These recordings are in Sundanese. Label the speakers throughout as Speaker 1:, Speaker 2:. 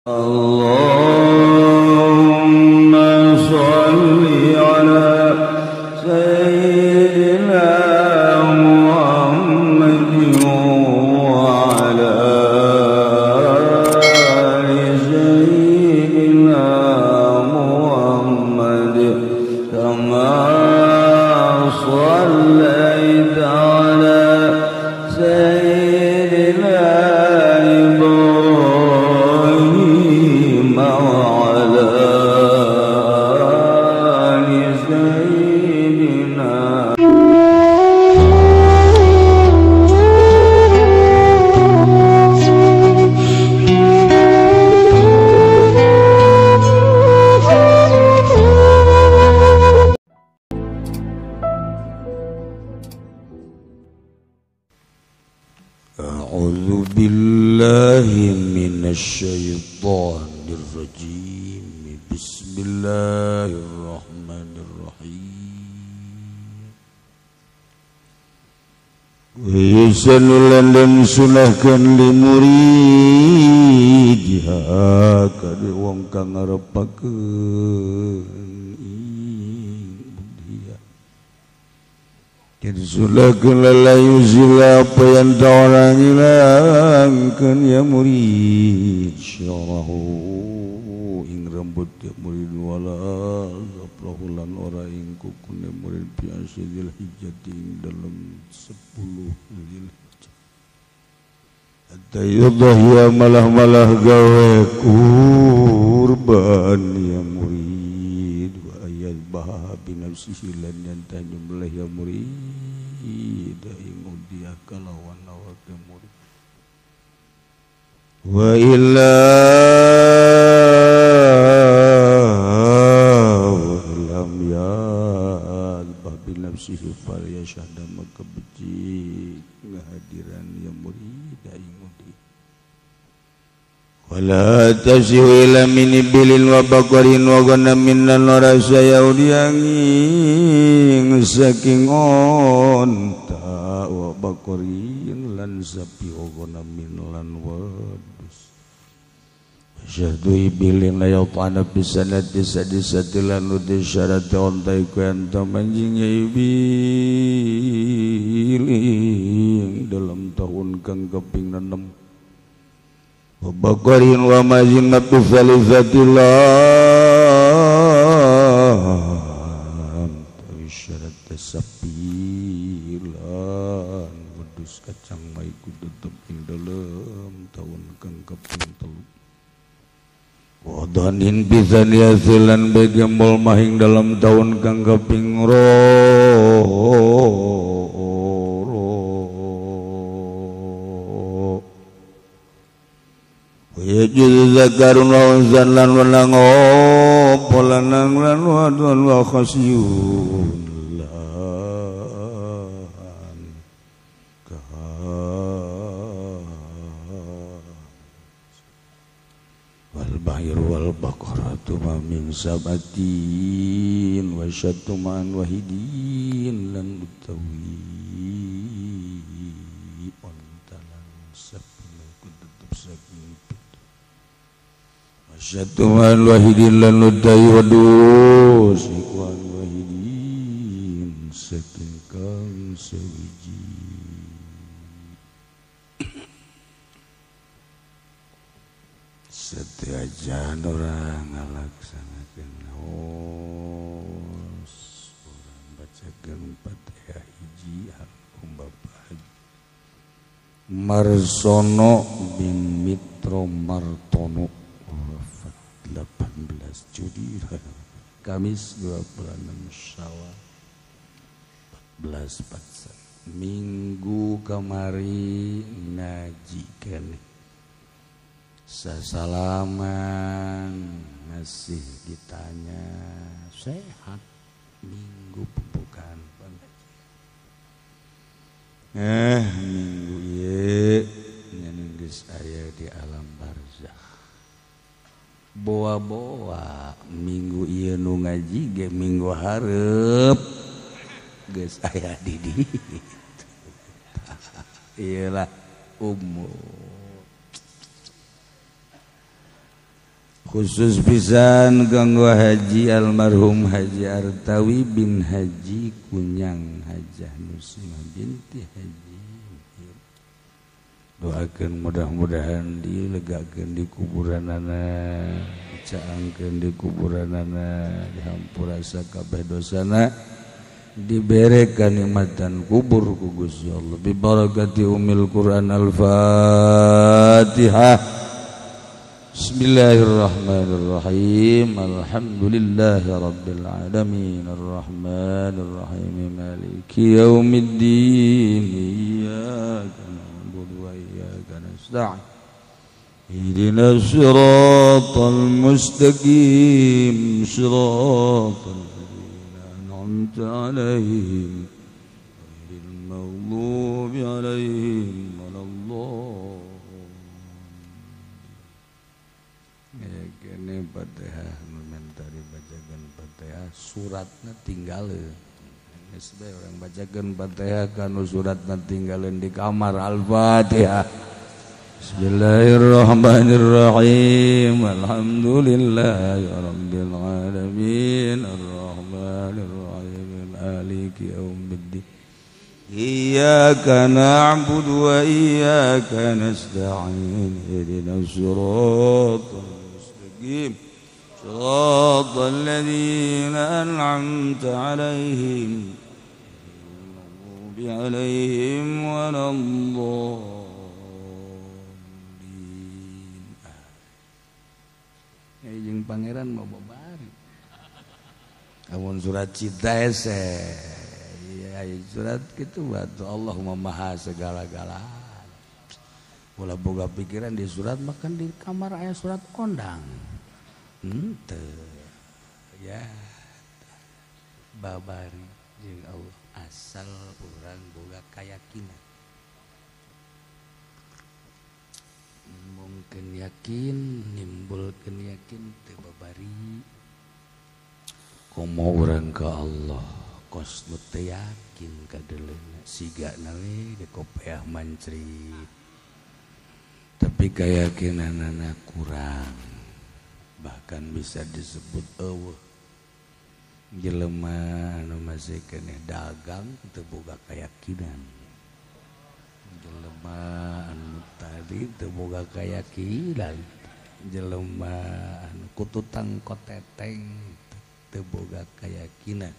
Speaker 1: اللهم صل على سيدنا محمد وعلى آل سيدنا محمد كما صليت على سيدنا الشيطان الرجيم بسم الله الرحمن الرحيم Wisanulan dan sunahkan li muridha kade wong kang ngarepakeun jadi sulahkan lalayu sila apa yang tak orang hilangkan ya murid syarahu ing rambut ya murid wala zaplahulan ora ing kukun ya murid biasa zilhijjah ing dalam 10 zilhijjah hatta yudhya malah-malah gawe kurban ya murid wa ayat baha binafsihi lan nyantah jumlah ya murid ing dia kalawan awak ya murid wa illa lam ya babi nafsihi fal yashhadu maka beci kehadiran ya murid ing dia wala tasyu ila min ibilin wa baqarin wa ghanamin lan rasa yaudiyang saking onta wa baqarin lan sapi wa ghanamin lan wadus syahdu ibilin la yatana bisanati sadisati lan udisharati onta iku anta manjingnya ibilin dalam tahun kang kaping 6 Baqarin wa mazin nabi salisatillah Tawisyarat sapilan wedus kacang maiku tetep ing dalam tahun kang kaping 3 wadanin pisan yasilan begembol mahing dalam tahun kang kaping 2 ya juz zakarun wa unzan lan walang polanang lan wadun wa khasyun lan wal bahir wal baqaratu ma min sabatin wa syatuman wahidin lan utawi ontalan sapina kutup saking syatuman wahidin lan udai wadus ikwan wahidin saking kang sewiji setiajan orang ngalaksanakeun naos urang bacakeun Fatihah hiji Al-Umbah Marsono bin Mitro Martono 18 Juli Kamis 26 Syawal 1441 minggu kamari ngaji kene sasalaman masih ditanya sehat minggu pembukaan pengajian minggu ieu nyen geus aya di alam barzakh boa-boa minggu ieu nu ngaji ge minggu hareup geus aya di ditu iyalah umur khusus pisan kanggo Haji almarhum Haji Artawi bin Haji Kunyang Hajah Nusmah binti Haji. Doakeun mudah-mudahan dilegakeun di kuburanana, dicaangkeun di kuburanana, dihampura sakabeh dosana, dibere kanikmatan kubur ku Gusti Allah bi barakati umil Quran al-Fatihah. Bismillahirrahmanirrahim. Alhamdulillahi rabbil alamin arrahmanir rahim maliki yaumiddin iyyaka na'budu wa iyyaka nasta'in ihdinas siratal mustaqim siratal ladzina an'amta 'alaihim ghairil maghdubi 'alaihim waladdallin. Kene Fatihah komentari bacakeun Fatihah suratna tinggaleun. Geus bae urang bacakeun Fatihah kanu suratna tinggaleun di kamar Al-Fatihah. Bismillahirrahmanirrahim. Alhamdulillahi rabbil alamin arrahmanir rahim maliki yaumiddin. Iyyaka na'budu wa iyyaka nasta'in ihdinas siratal صراط الذين أنعمت عليهم المغضوب عليهم ولا الضالين. Jeung pangeran mau babari. Amun surat cinta ese. Ya surat kitu batu Allahumma maha segala-galanya. Ulah boga pikiran di surat makan di kamar aya surat kondang. Ya babari jeung Allah asal urang boga kayakinan mungkin yakin nimbulkeun yakin teu babari komo urang ka Allah kos nu teu yakin ka deuleuhna sigana we dekopeah mancrit tapi keyakinanana kurang. Bahkan bisa disebut eueuh jelema anu masih keneh dagang teu boga keyakinan, jelema anu tadi teu boga keyakinan, jelema anu kututang koteteng teu boga keyakinan.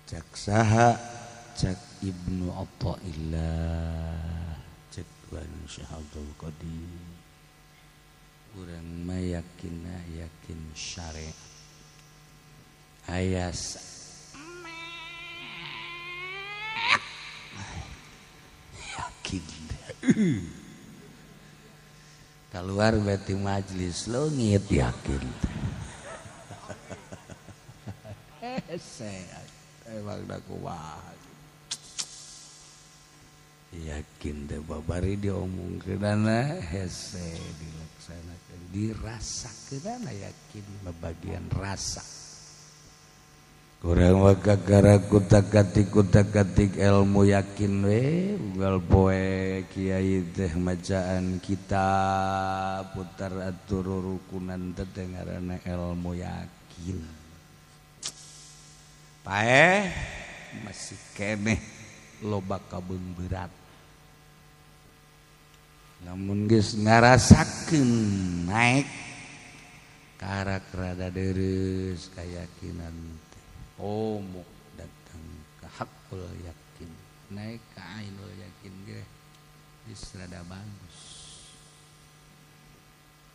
Speaker 1: Cak saha cak Ibnu Athaillah cak Tuan Syekh Abdul Qadir urang mah yakin syariat ayas yakin keluar beti majlis leungit yakin emang dah kuat yakin teh babari diomongkeunana hese dilaksanakeun dirasakeunana yakin bagian rasa kurang wae gara kutak-katik ilmu yakin we unggal poe kiai teh macaan kitab putar atur rukunan teh ngaranna ilmu yakin paeh masih keneh loba kabeung berat. Namun geus ngarasakeun naik karak rada deres keyakinan teh omok datang ke hakul yakin naik ke ainul yakin ge geus rada bagus.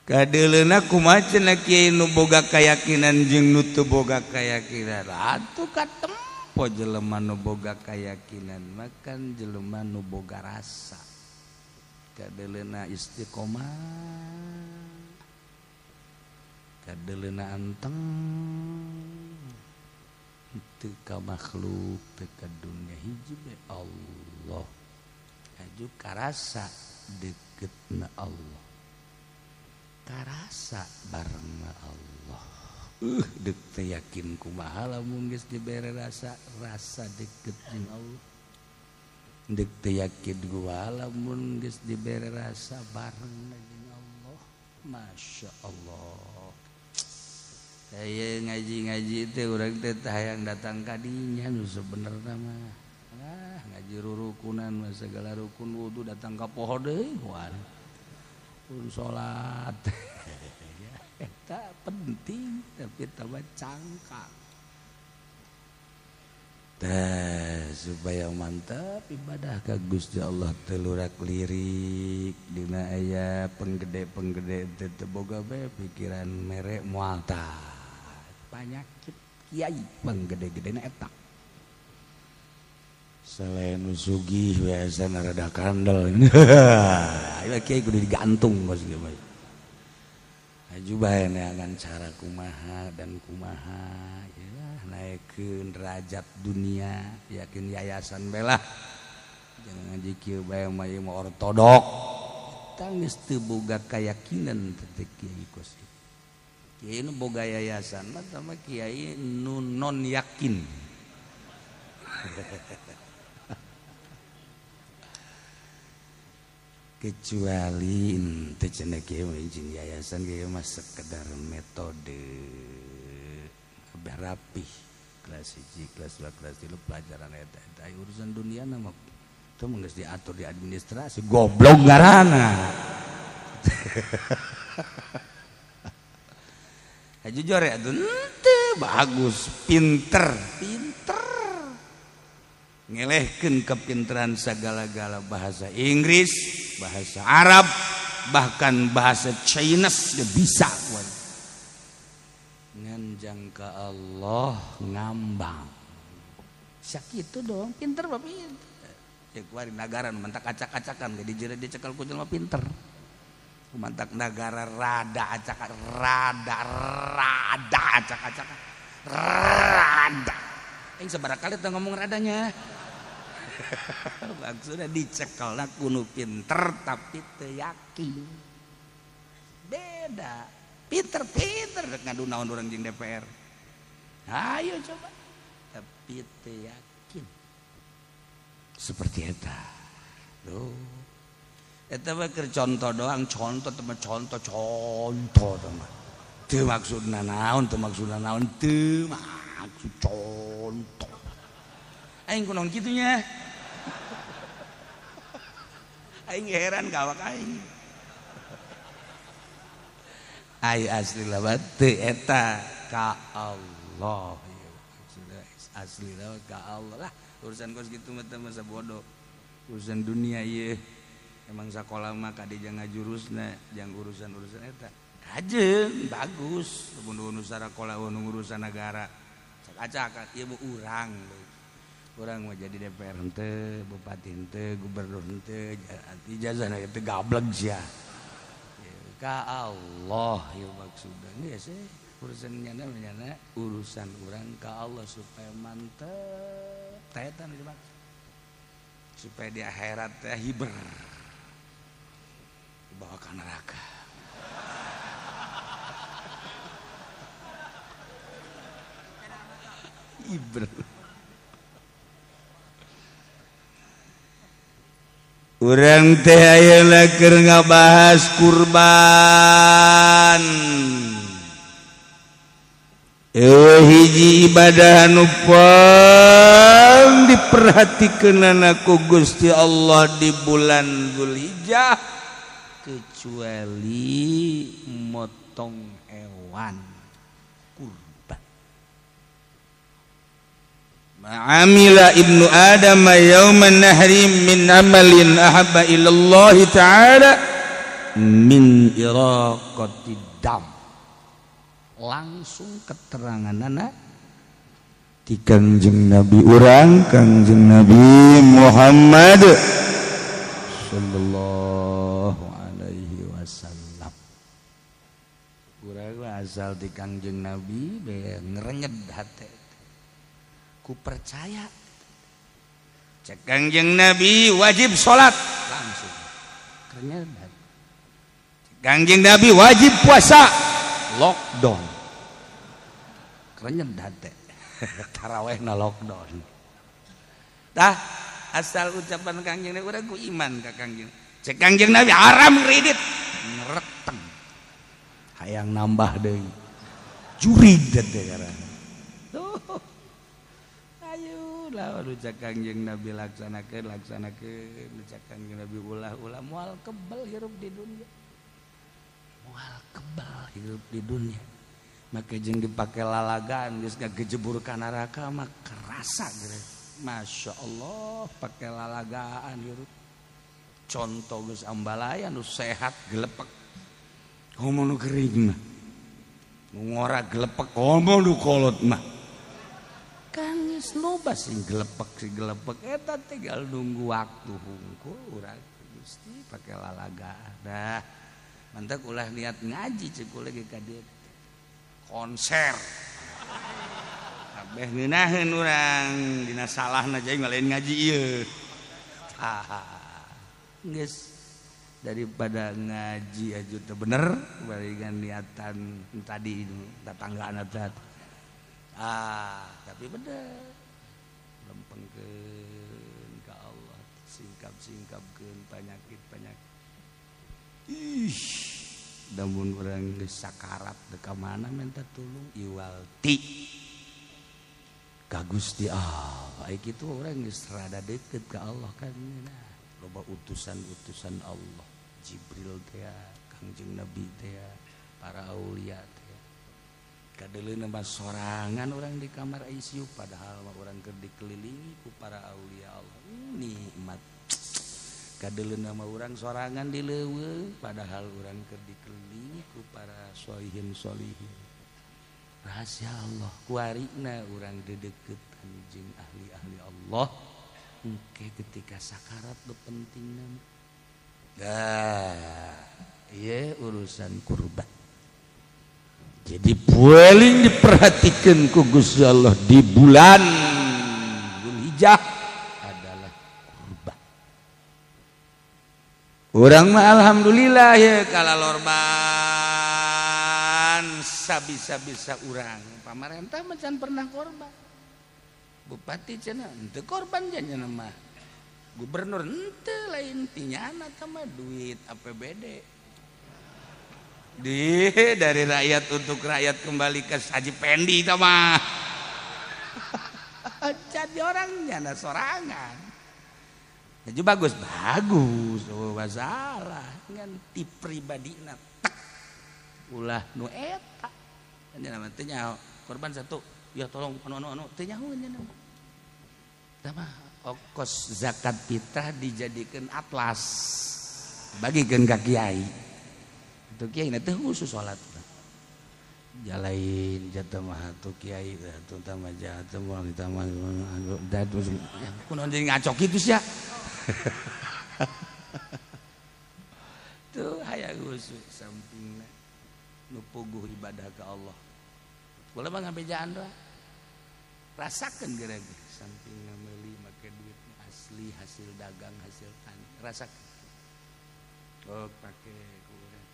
Speaker 1: Kadeuleuna kumaha cenah kiai nu boga keyakinan jeung nu teu boga keyakinan atuh katempo jelema nu boga keyakinan makan jelema nu boga rasa. Kadeuleuna istiqomah kadeuleuna anteng teu ka makhluk teu ka dunya hiji bae Allah aju karasa dekeutna Allah karasa barengna Allah deuk teh yakin kumaha lamun geus dibere rasa deket jeung Allah deuk teh yakin kumaha lamun geus dibere rasa bareng jeung Allah Masya Allah. Saya ngaji-ngaji teh urang teh hayang datang kadinya nu sebenarnya mah. Ngaji rukunan mah segala rukun wudu datang ka poho deui kuan. Pun salat. Eta penting tapi tambah cangkang. Supaya mantap ibadah ka Gusti Allah teu lurak lirik dina aya penggede-penggede teu boga bae pikiran mere moal tah. Panyakit kiai penggede-gedena eta. Selain sugih biasa rada kandel. Ieu kiai kudu digantung bos kieu mah. Aju bae neangan cara kumaha dan kumaha. Naikeun derajat dunia yakin yayasan belah jangan ngaji kieu bae mah ieu mah ortodok eta geus teu boga kayakinan teh kiai kos kiai nu boga yayasan mah tah kiai nu non yakin kecuali teu cenah kiai mah izin yayasan kiai mah sekedar metode rapih kelas 1, kelas 2, kelas 3 pelajaran eta urusan dunia nama itu geus diatur di administrasi goblok ngaranna. Jujur ya tuh bagus pinter ngelehkeun kepinteran segala-gala bahasa Inggris, bahasa Arab, bahkan bahasa Chinese dia bisa nganjang ka Allah ngambang sakitu doang pinter bapak pinter cek wari nagara mantak acak-acakan jadi jere dicekal ku jelema pinter mantak nagara rada acak-acakan rada aing sabaraha kali teh ngomong radanya maksudna dicekelna kudu pinter tapi teu yakin beda. Pinter rek ngadu naon urang jeung DPR. Ayo coba. Tapi teu yakin. Seperti eta. Tuh. Eta mah keur contoh doang, contoh teman contoh teman. Teu maksudna naon, teu maksud contoh. Aing kunaon kitu nya? Aing heran ka awak aing. Ay asli lah teu eta ka Allah sudah asli lah ka Allah lah urusan kos gitu mah teh masa bodoh urusan dunia ieu emang sakola mah kadija ngajurusna jang urusan eta kajeun bagus mun sakola urusan negara acak ieu mah urang mah jadi DPR henteu bupati henteu gubernur henteu ijazahna teh gablek sia ka Allah ya maksudna geus urusan nyana urusan urang ka Allah supaya mantep tah eta nu dimaksud supaya di akhirat teh hiber dibawa ka neraka hiber. Urang teh ayeuna keur ngabahas kurban. Hiji ibadah anu paling diperhatikeunana ku Gusti Allah di bulan Dzulhijjah kecuali motong hewan kurban. Ma'amila ibnu Adam yauman nahri min amalin ahabba ilallahi ta'ala min iraqatid dam. Langsung keteranganana di Kangjeng Nabi urang Kangjeng Nabi Muhammad sallallahu alaihi wasallam. Urang asal di Kangjeng Nabi be ngerenyed hate ku percaya cek Kangjeng Nabi wajib sholat langsung kerenyed hate. Kangjeng Nabi wajib puasa lockdown kerenyed hate tarawehna lockdown dah asal ucapan Kangjeng Nabi urang ku iman ka Kangjeng cek Kangjeng Nabi haram kredit ngereteng hayang nambah deui jurig teh karana tuh ayo lah cak Kangjeng Nabi laksanakeun cak Kangjeng Nabi ulah moal kebal hirup di dunia moal kebal hirup di dunia make jeung dipake lalagaan geus ngagejebur ka neraka mah kerasa geus Masya Allah pake lalagaan hirup contoh geus ambalaya nu sehat gelepek ngomong nu kering mah nu ngora gelepek ngomong nu kolot mah kan geus loba sing gelepek eta tinggal nunggu waktu hungkul urang Gusti pake lalagaan dah mantek ulah niat ngaji ceuk lagi ka dieu konser kabeh ngeunaheun urang dina salahna jadi ngalain ngaji ieu geus daripada ngaji aja teu bener baringan niatan tadi tetanggaana teh tapi bener lempengkeun ka Allah singkap-singkapkeun penyakit-penyakit ih damun urang geus sakarat teu ka mana minta tulung iwalti ka Gusti Allah ai kitu urang geus rada deukeut ka Allah kan loba utusan-utusan Allah Jibril teh Kangjeng Nabi teh para aulia teh kadeuleuna mah sorangan urang di kamar ICU padahal mah urang keur dikelilingi ku para aulia Allah nikmat kadeuleuna mah urang sorangan di leuweung padahal urang keur dikelilingi ku para sholihin sholihin rahasia Allah kuarina urang dedeukeut jeung ahli-ahli Allah engke ketika sakarat lu pentingna ieu urusan kurban jadi paling diperhatikan ku Gusti Allah di bulan Dzulhijjah adalah kurban urang mah alhamdulillah ya kalalorban sabisa-bisa urang pamarentah macan pernah korban bupati cenah henteu korban janjana mah gubernur henteu lain tinyana teh mah duit APBD dari rakyat untuk rakyat kembali ke Haji Pendi teh mah jadi orangnya na sorangan jadi bagus oh masalah ngan ti pribadina tek ulah nu eta janjana mah teh nya korban satu ya tolong anu teu nyahoeun cenah mah ongkos zakat fitrah dijadikeun atlas bagikeun ka kiai itu kiai na teu khusus salat jalain jatuh mah tuh kiai tuh tambah jatuh mah ditambah dadu kunaon jadi ngaco kitu sia tuh hayang khusus sampingna nu puguh ibadah ka Allah boleh mah ngabejaan doa rasakan geura-geura samping meuli make duit asli hasil dagang hasil tani rasakan pake kurang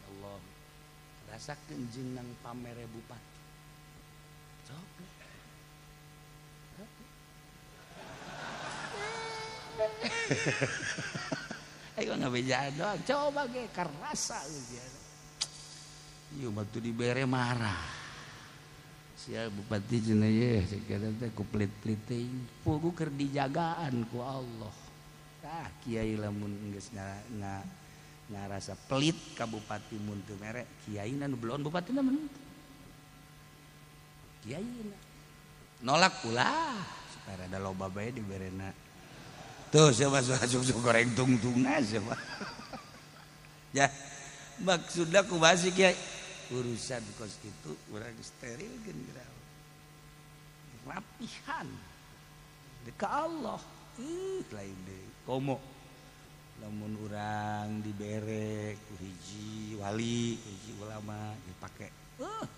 Speaker 1: Allah rasakan jeung nang pamere bupati sok ayo ngabejaan doang coba ge karasa ieu mah teu dibere marah sia bupati cenah ye sakira teh ku pelit-pelit teuing pugu keur dijagaan ku Allah kiai lamun geus ngarasa pelit ka bupati mun teu mere kiaina nu belon bupatina mah kiaina nolak ulah supaya ada loba bae diberena tuh siapa suka goreng tungtungna siapa ya maksudna kumaha sih kiai urusan kos itu urang steril geun rapihan deuk Allah lain deui komo lamun urang dibere ku hiji wali hiji ulama dipake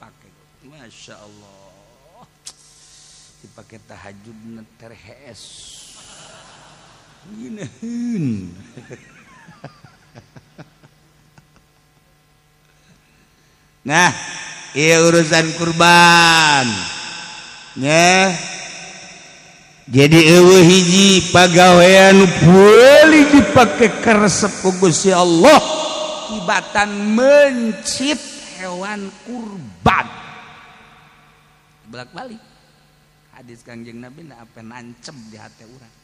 Speaker 1: pake Masya Allah dipake tahajudna terhees ngeunaheun nah iya urusan kurban nya jadi eueuh hiji pagawean boleh dipake karesep ku Gusti Allah kibatan mencit hewan kurban bolak-balik hadis Kangjeng Nabi apa nancem di hati urang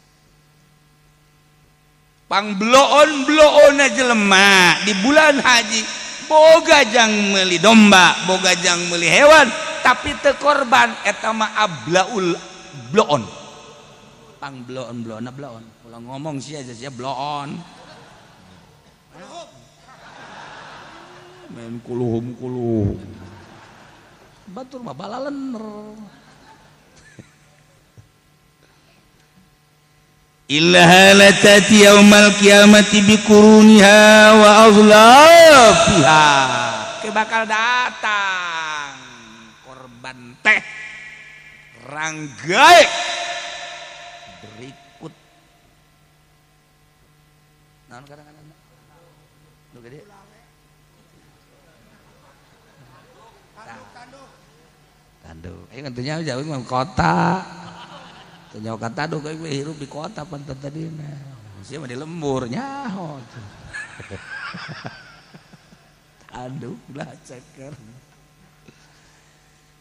Speaker 1: pang bloon jelema di bulan haji boga jang meuli domba boga jang meuli hewan tapi teu korban eta mah ablaul bloon pang bloon ulang ngomong sia bloon men kuluhum batur mah balalener illa halatati yaumal qiyamati biquruniha wa azlafiha ke bakal datang korban teh ranggae berikut naon kadang-kadang lu gede tanduk ayo tentunya jauh mah kota tenyawa kata do kayak hirup di kota pantat tadi sih mah di lembur nyaho aduh lah ceker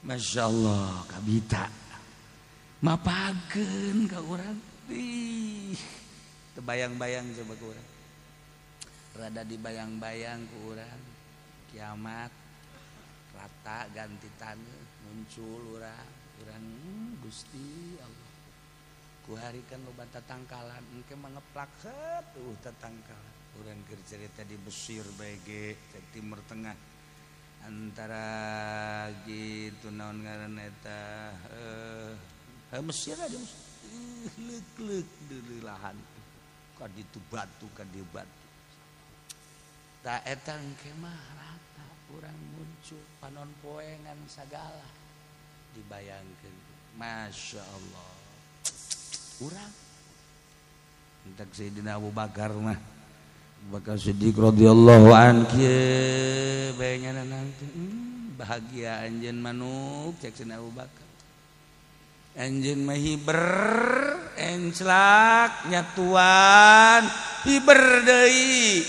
Speaker 1: Masya Allah kabita mapakeun ka urang terbayang-bayang coba ke urang rada dibayang-bayang ke urang kiamat rata ganti tanah muncul urang Gusti Allah kuharikan loba tatangkalan engke mangeplak tatangkalan urang keur cerita di Mesir bae ge cek Timur Tengah antara gitu naon ngaranna eta Mesir aja leuk di lahan ka ditu batu ka dieu batu ta eta engke mah rata urang muncul panon poengan sagala dibayangkeun Masya Allah urang entak Sayyidina Abu Bakar mah Abu Bakar Siddiq radhiyallahu anhu bayangna nanti bahagia anjeun manuk cek Sayyidina Abu Bakar anjeun mah hiber enclak nyatuan hiber deui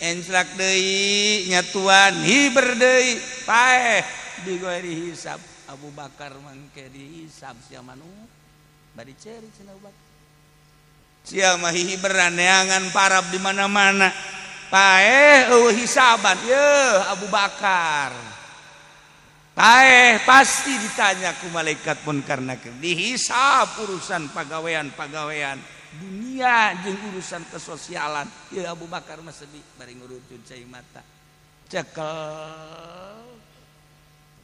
Speaker 1: enclak deui nyatuan hiber deui paeh digoeri hisab Abu Bakar mangke dihisab sia manuk bari ceri cenah Abu Bakar sia mah hiberan neangan parab di mana-mana paeh hisaban ye Abu Bakar paeh pasti ditanya ku malaikat munkar nakir dihisab urusan pagawean dunia jeung urusan kesosialan ye Abu Bakar mah sedih bari ngurucut cai mata cekel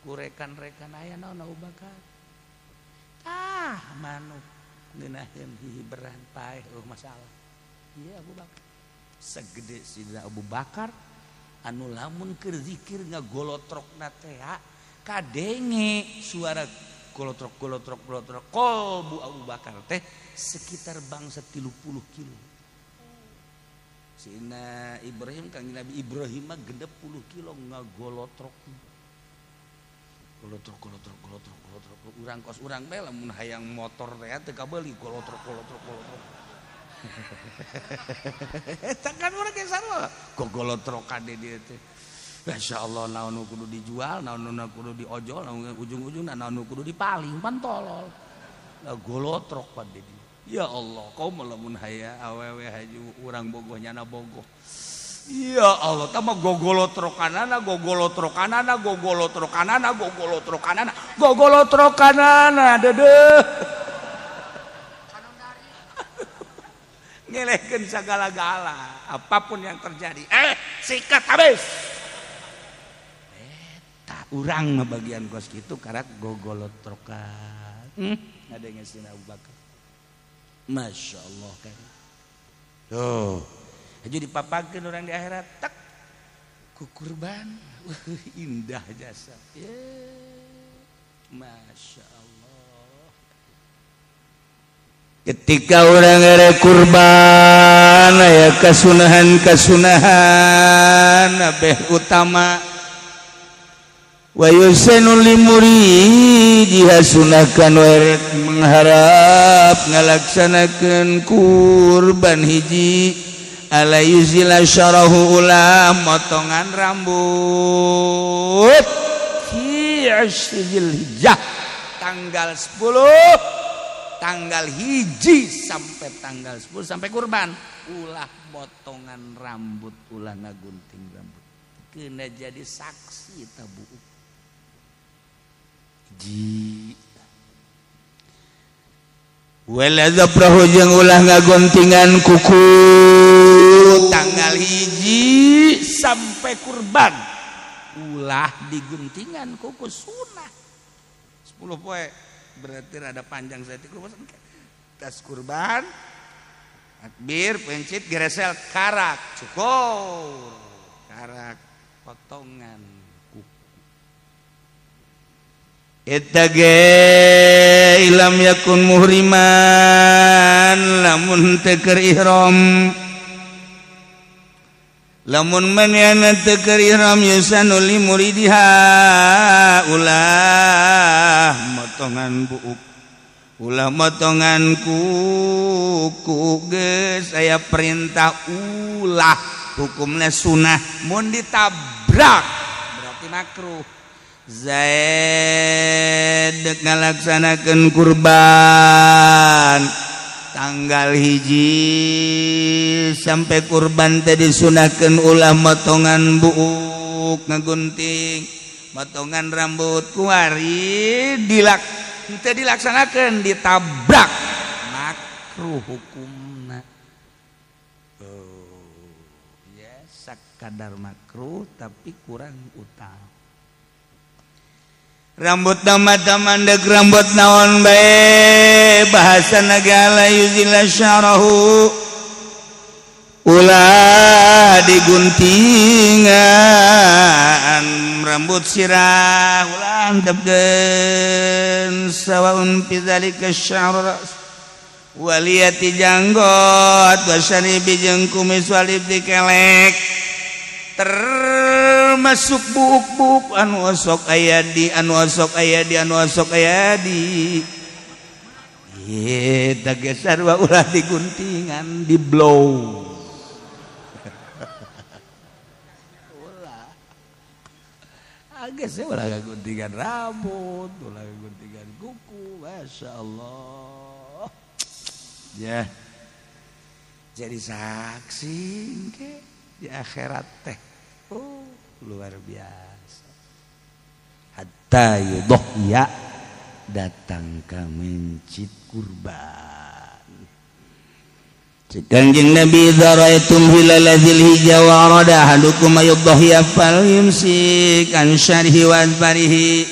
Speaker 1: kurekan-rekan aya naon Abu Bakar manuk ngeunaheun hiberan paeh masalah ieu Abu Bakar segede Sidina Abu Bakar anu lamun keur zikir ngagolotrokna teh kadenge suara golotrok kolbu Abu Bakar teh sekitar bangsa 30 kilo Sina Ibrahim Kang Nabi Ibrahim mah 60 kilo ngagolotrok golotrok urang kos urang bae lamun hayang motor teh teu kabeuli golotrok eta kan urang ge sarua gogolotrokan di dieu teh masyaallah naon nu kudu dijual naon nu kudu diojol naon ujung-ujungna naon nu kudu dipaling pan tolol golotrok pan di dieu ya Allah kaum lamun hayang awewe haju urang bogoh nyana bogoh ya Allah tama gogolotrokanana dedeh ngelehkeun sagala-gala apapun yang terjadi sikat habis eta urang mah bagian kos kitu karak gogolotrokan ngadenge Sayyidina Abu Bakar Masya Allah kan tuh aja dipapakeun orang di akhirat tak ku kurban indah jasa Masya Allah ketika orang ada kurban aya kasunahan abeh utama wa yusanu limuridi hasunahkan warek mengharap ngalaksanakeun kurban hiji ala yuzila syarahu ulah motongan rambut fi Dzul Hijjah tanggal 10 tanggal hiji sampai tanggal 10 sampai kurban ulah potongan rambut ulah ngagunting rambut kena jadi saksi tabu ji wala zabrahu jeung ulah ngaguntingan kuku tanggal hiji sampai kurban ulah diguntingan kuku sunah 10 poe berarti rada panjang saya kurban tas kurban takbir pencit geresel karak cukur karak potongan Itage ilam yakun muhriman lamun teker ihram lamun manana teker ihram yusanu li muridiha ulah motongan buuk ulah motongan kuku geus aya perintah ulah hukumna sunah mun ditabrak berarti makruh Zaid ngalaksanakeun kurban tanggal hiji sampai kurban teh disunahkeun ulah motongan buuk ngagunting motongan rambut kuari teu dilaksanakeun ditabrak makruh hukumna ya sakadar makruh tapi kurang utama rambut nama mandeg rambut naon bae bahasa nagala yuzila syarahu ulah diguntingan rambut sirah ulah antepkeun sawaun fi dzalika sya'ru waliyati janggot wasaribi jeung kumis walib dikelek termasuk buuk-buuk anu osok aya di eta geser wa ulah diguntingan di blow ulah geus ulah guntingan rambut ulah guntingan kuku masyaallah ya jadi saksi ke di akhirat teh luar biasa hatta yudhya datang ka mencit kurban Kanjeng Nabi zaraitum hilal dzil hijjah wa arada ahadukum yudhya fal yumsik an syarhi wa adbarihi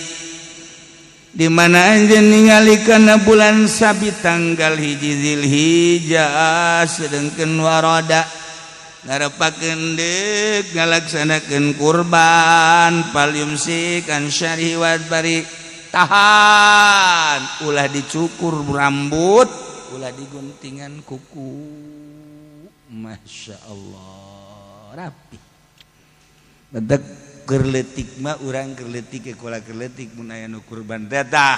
Speaker 1: di mana anjeun ningalikeun bulan sabi tanggal hiji Dzulhijjah sedengkeun warada ngarepakeun deuk ngalaksanakeun kurban fal yumsikan syarhi wa bari tahan ulah dicukur rambut ulah diguntingan kuku masyaallah rapi badak keur leutik mah urang keur leutik ke kula keur leutik mun aya nu kurban datah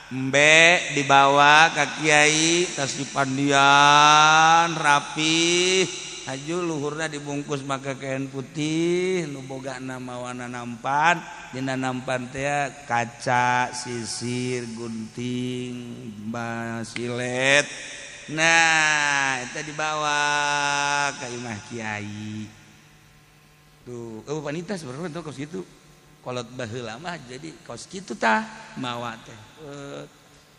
Speaker 1: embe dibawa ka kiai tas dipandian rapi aju luhurna dibungkus maka kain putih nu bogana mawana nampan dina nampan teh kaca sisir gunting silet nah eta dibawa ka imah kiai tuh wanita sebenarnya tuh kos gitu kolot baheula mah jadi kos kitu tah mawa teh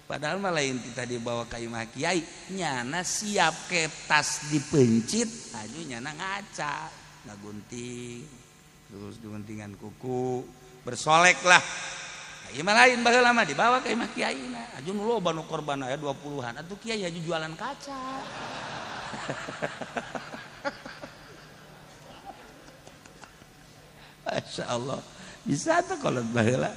Speaker 1: padahal mah lain kita dibawa ka imah kiai nyana siap ke tas dipencit aju nyana ngaca ngagunting terus diguntingan kuku bersolek lah ieu mah lain baheula mah dibawa ka imah kiai na aju nu loba nu korban aya 20-an atuh kiai aju jualan kaca Masya Allah bisa tuh kalau baheula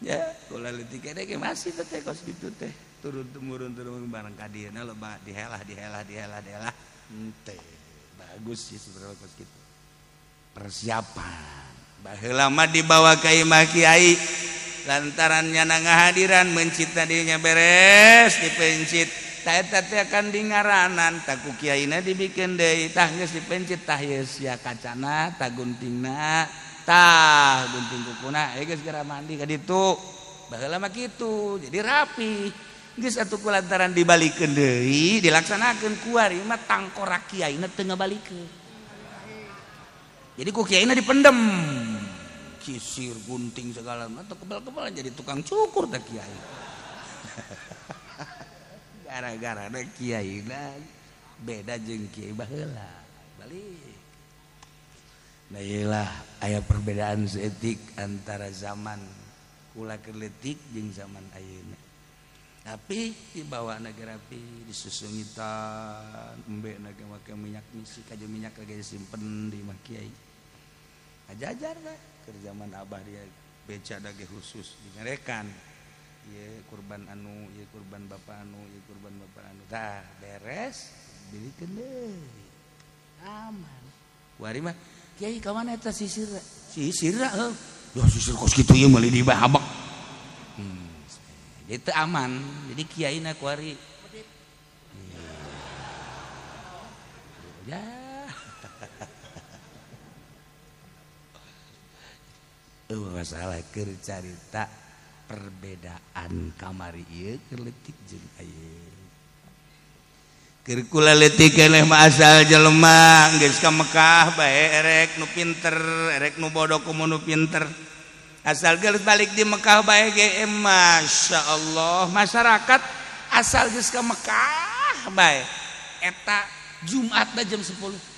Speaker 1: ya kula leutik kene ge masih teh kos kitu teh turun temurun bareng ka dieuna loba dihelah teh bagus sih sebenarnya kos kitu persiapan baheula mah dibawa ka imah kiai lantaran nyana ngahadiran mencit tadinya beres dipencit
Speaker 2: eta teh akan dingaranan tah ku kiaina dibikin deui tah geus dipencit tah ieu sia kacana tah guntingna tah gunting kukuna geus geura mandi ka ditu baheula mah kitu jadi rapi geus atuh kulantaran dibalikeun deui dilaksanakeun kuari mah tangkorak kiaina teu ngabalikeun jadi ku kiaina dipendem kisir gunting segala mah teu kebal-kebal jadi tukang cukur teh kiai gara-gara ada kiai beda jeung kiai baheula balik nah iyalah aya perbedaan seetik antara zaman ulah keletik jeung zaman ayeuna tapi dibawa negara rapi disusungitan embe na make minyak misi kaje minyak lagi simpen di mah kiai ajajar dah keur zaman abah dia beca dage khusus dingerekan ieu kurban anu ieu kurban bapak anu ieu kurban bapak anu tah beres bilikeun deui aman kuari mah kiai ka mana eta sisir heuh ya sisir kos kitu ieu meuli dibahabak itu aman jadi kiaina kuari ya masalah keur carita perbedaan kamari ieu keur leutik jeung ayeuna keur kula leutik keneh mah asal jelema geus ka Mekah bae erek nu pinter erek nu bodoh kumu nu pinter asal geus balik di Mekah bae ge masyaallah masyarakat asal geus ka Mekah bae eta Jumatna jam 10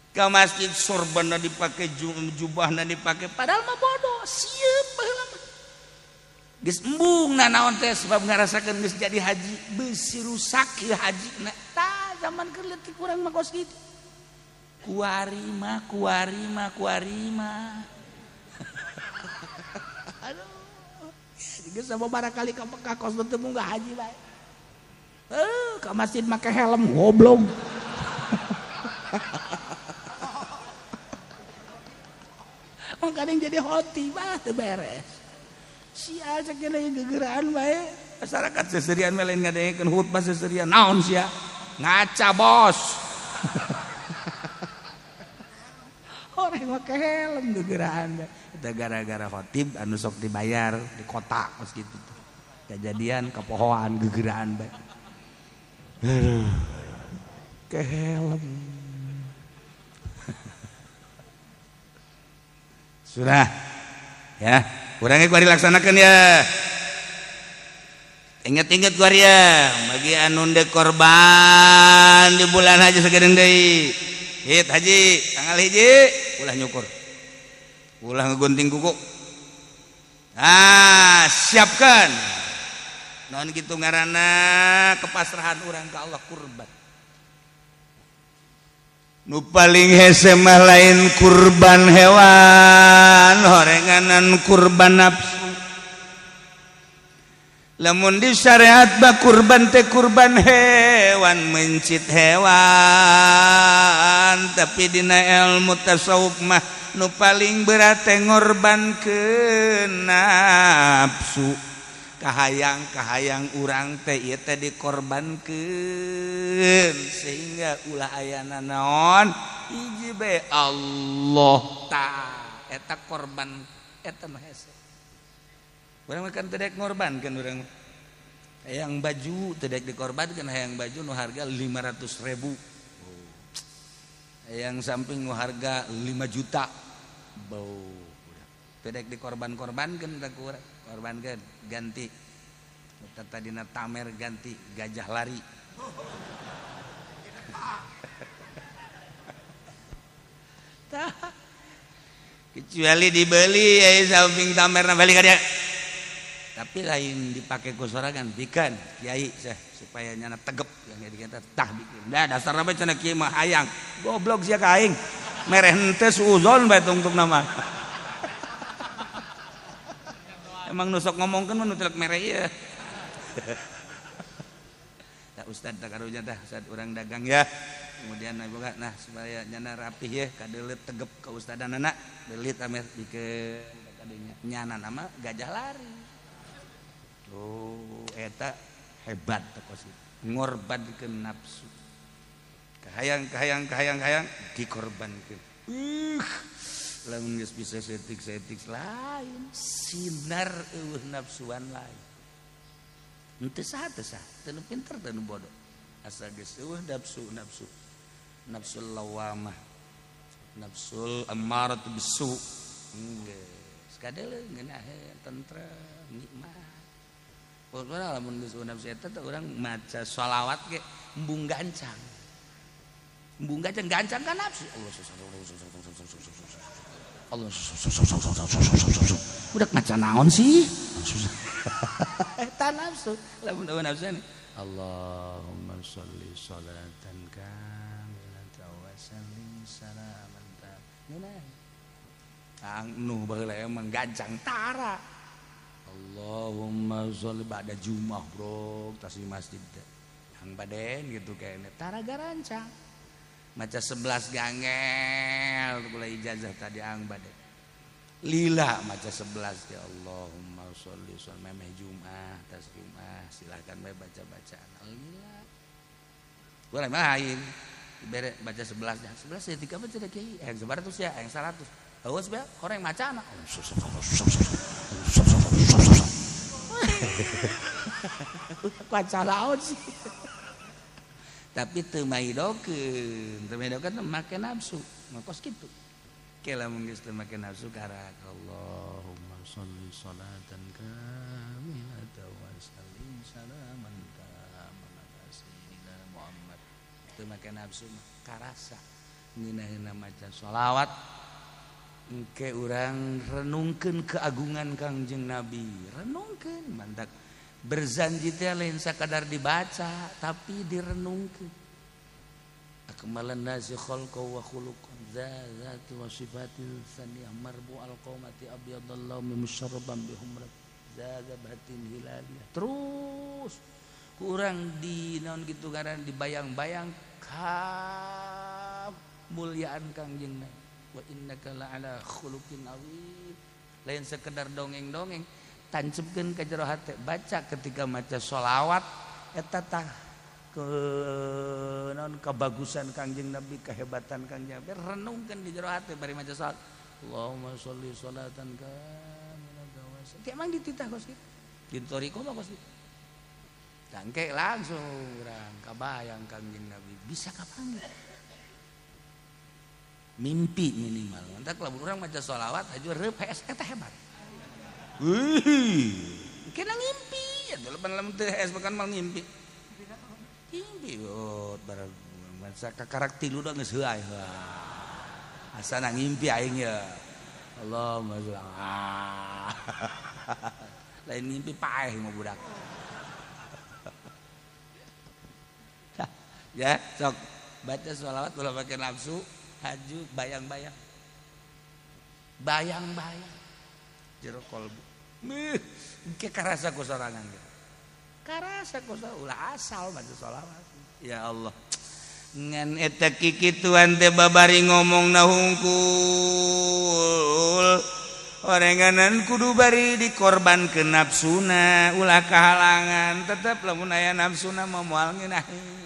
Speaker 2: ka masjid sorbanna dipake jubahna dipake padahal mah bodoh sieun baheula mah geus embung naon teh sebab ngarasakeun geus jadi haji beusi rusak ieu hajina tah zaman keur leutik urang mah kos kitu kuari mah aduh geus sababaraha kali ka Mekah kos teu munggah haji bae ka masjid make helm goblok kadang jadi hoti bah teu beres sia sakena gegeraan bae masyarakat seserian mah lain ngadengekeun khutbah seserian naon sia ngaca bos orang make helm gegeraan eta gara-gara khotib anu sok dibayar di kota kos kitu kejadian kepohoan gegeraan bae ke helm sudah ya kurangnya gua dilaksanakan ya ingat-ingat gua ya bagi anu ndek korban di bulan haji sagedeung deui hit haji tanggal hiji ulah nyukur ulah ngegunting kuku siapkan naon kitu ngaranna kepasrahan urang ka Allah kurban nu paling hese mah lain kurban hewan horenganan kurban nafsu lamun di syariat ba kurban teh kurban hewan mencit hewan tapi dina ilmu tasawuf mah nu paling berat teh ngorbankeun nafsu kahayang urang teh ieu teh dikorbankeun sehingga ulah ayana naon hiji bae Allah ta eta korban eta mah hese urang mah kan teu daek ngorbankeun urang hayang baju teu daek dikorbankeun hayang baju nu harga 500.000 hayang samping nu harga 5 juta bau teu daek dikorban-korbankeun da ku urang korbankeun ganti tadina tamer ganti gajah lari kecuali dibeli samping tamerna balik ka dia tapi lain dipake ku sorangan bikin kiai supaya nyana tegep yang dikata tah bikin da dasarna bae cenah kiai mah hayang goblok sia ka aing mereh henteu suuzon bae tungtung nama emang nusok ngomongkeun mah nu telek mere ieu. Tah ustad tah karunya tah saat urang dagang ya. Kemudian boga nah supaya nyana rapih ya kadeuleut tegep ka ustadanana beulit amer dikeun kadenya nyana nama gajah lari. Tuh eta hebat teh kos itu. ngorbankeun nafsu kahayang dikorbankeun lamun geus bisa setik lain sinar eueuh nafsuan lain henteu saha teu pinter teu bodoh asal geus eueuh nafsul lawamah nafsul ammarat bisu geus kadeuleung ngeunaheun tentrem nikmat pokokna lamun geus nafsu eta teh urang maca shalawat ge embung gancang kan nafsu Allah udah maca naon sih eta nafsu lamun nafsu nih Allahumma sholli sholatan kamilatan wa sallim salaman tamam anu baheula emang gancang tara Allahumma sholli ba'da Jumat bro tas di masjid yang baden gitu kayaknya tara garancang maca 11 gangel mulai ijazah tadi ang baden lila maca 11 ya Allahumma sholli memeh Jumat tas Jumat silakan bae baca-bacaan lila boleh main bere baca 11 nya 11 ya 3 baca deh kiai yang 100 ya yang 100 awas bae orang maca anak baca laut sih tapi teu maidokeun make nafsu ngakos kitu ke lamun geus teu make nafsu karak Allahumma sholli sholatan kamilatan wa sallim salaman taman ala sayyidina Muhammad teu make nafsu karasa ngeunaheun maca sholawat engke urang renungkeun keagungan Kangjeng Nabi renungkeun mantak berzanji teh lain sakadar dibaca tapi direnungkeun akmalan nasi khalqa wa khuluqan zati wa sifatin saniyah marbu alqamati abyadallahu musharraban bihumrat zaga batin hilaliyah terus kurang di naon kitu ngaran dibayang-bayang ka mulyaan Kangjeng Nabi wa innaka la ala khuluqin azim lain sekedar dongeng-dongeng tancepkeun ka jero hate baca ketika maca sholawat eta tah ke naon kabagusan Kangjeng Nabi kehebatan Kangjeng Nabi renungkeun di jero hate bari maca sholawat Allahumma sholli sholatan kamilatan wa sallim emang dititah kos kitu ditoriko mah kos kitu tangke langsung urang kabayang Kangjeng Nabi bisa kapanggih mimpi minimal entak lamun urang maca sholawat haju reup HS eta hebat kena ngimpi atuh lamun teu HS bukan mal ngimpi barang masa kakarak tilu da geus heuai asana ngimpi aing ya Allahumma sholli lain ngimpi paeh mah budak ya sok baca sholawat ulah pake nafsu haju bayang-bayang jero kolbu engke karasa ku sorangan karasa ku ulah asal baca sholawat ya Allah ngan eta kikituan teh babari ngomongna hungkul orenganan kudu bari dikorbankeun nafsuna ulah kahalangan tetep lamun aya nafsuna mah moal ngeunaheun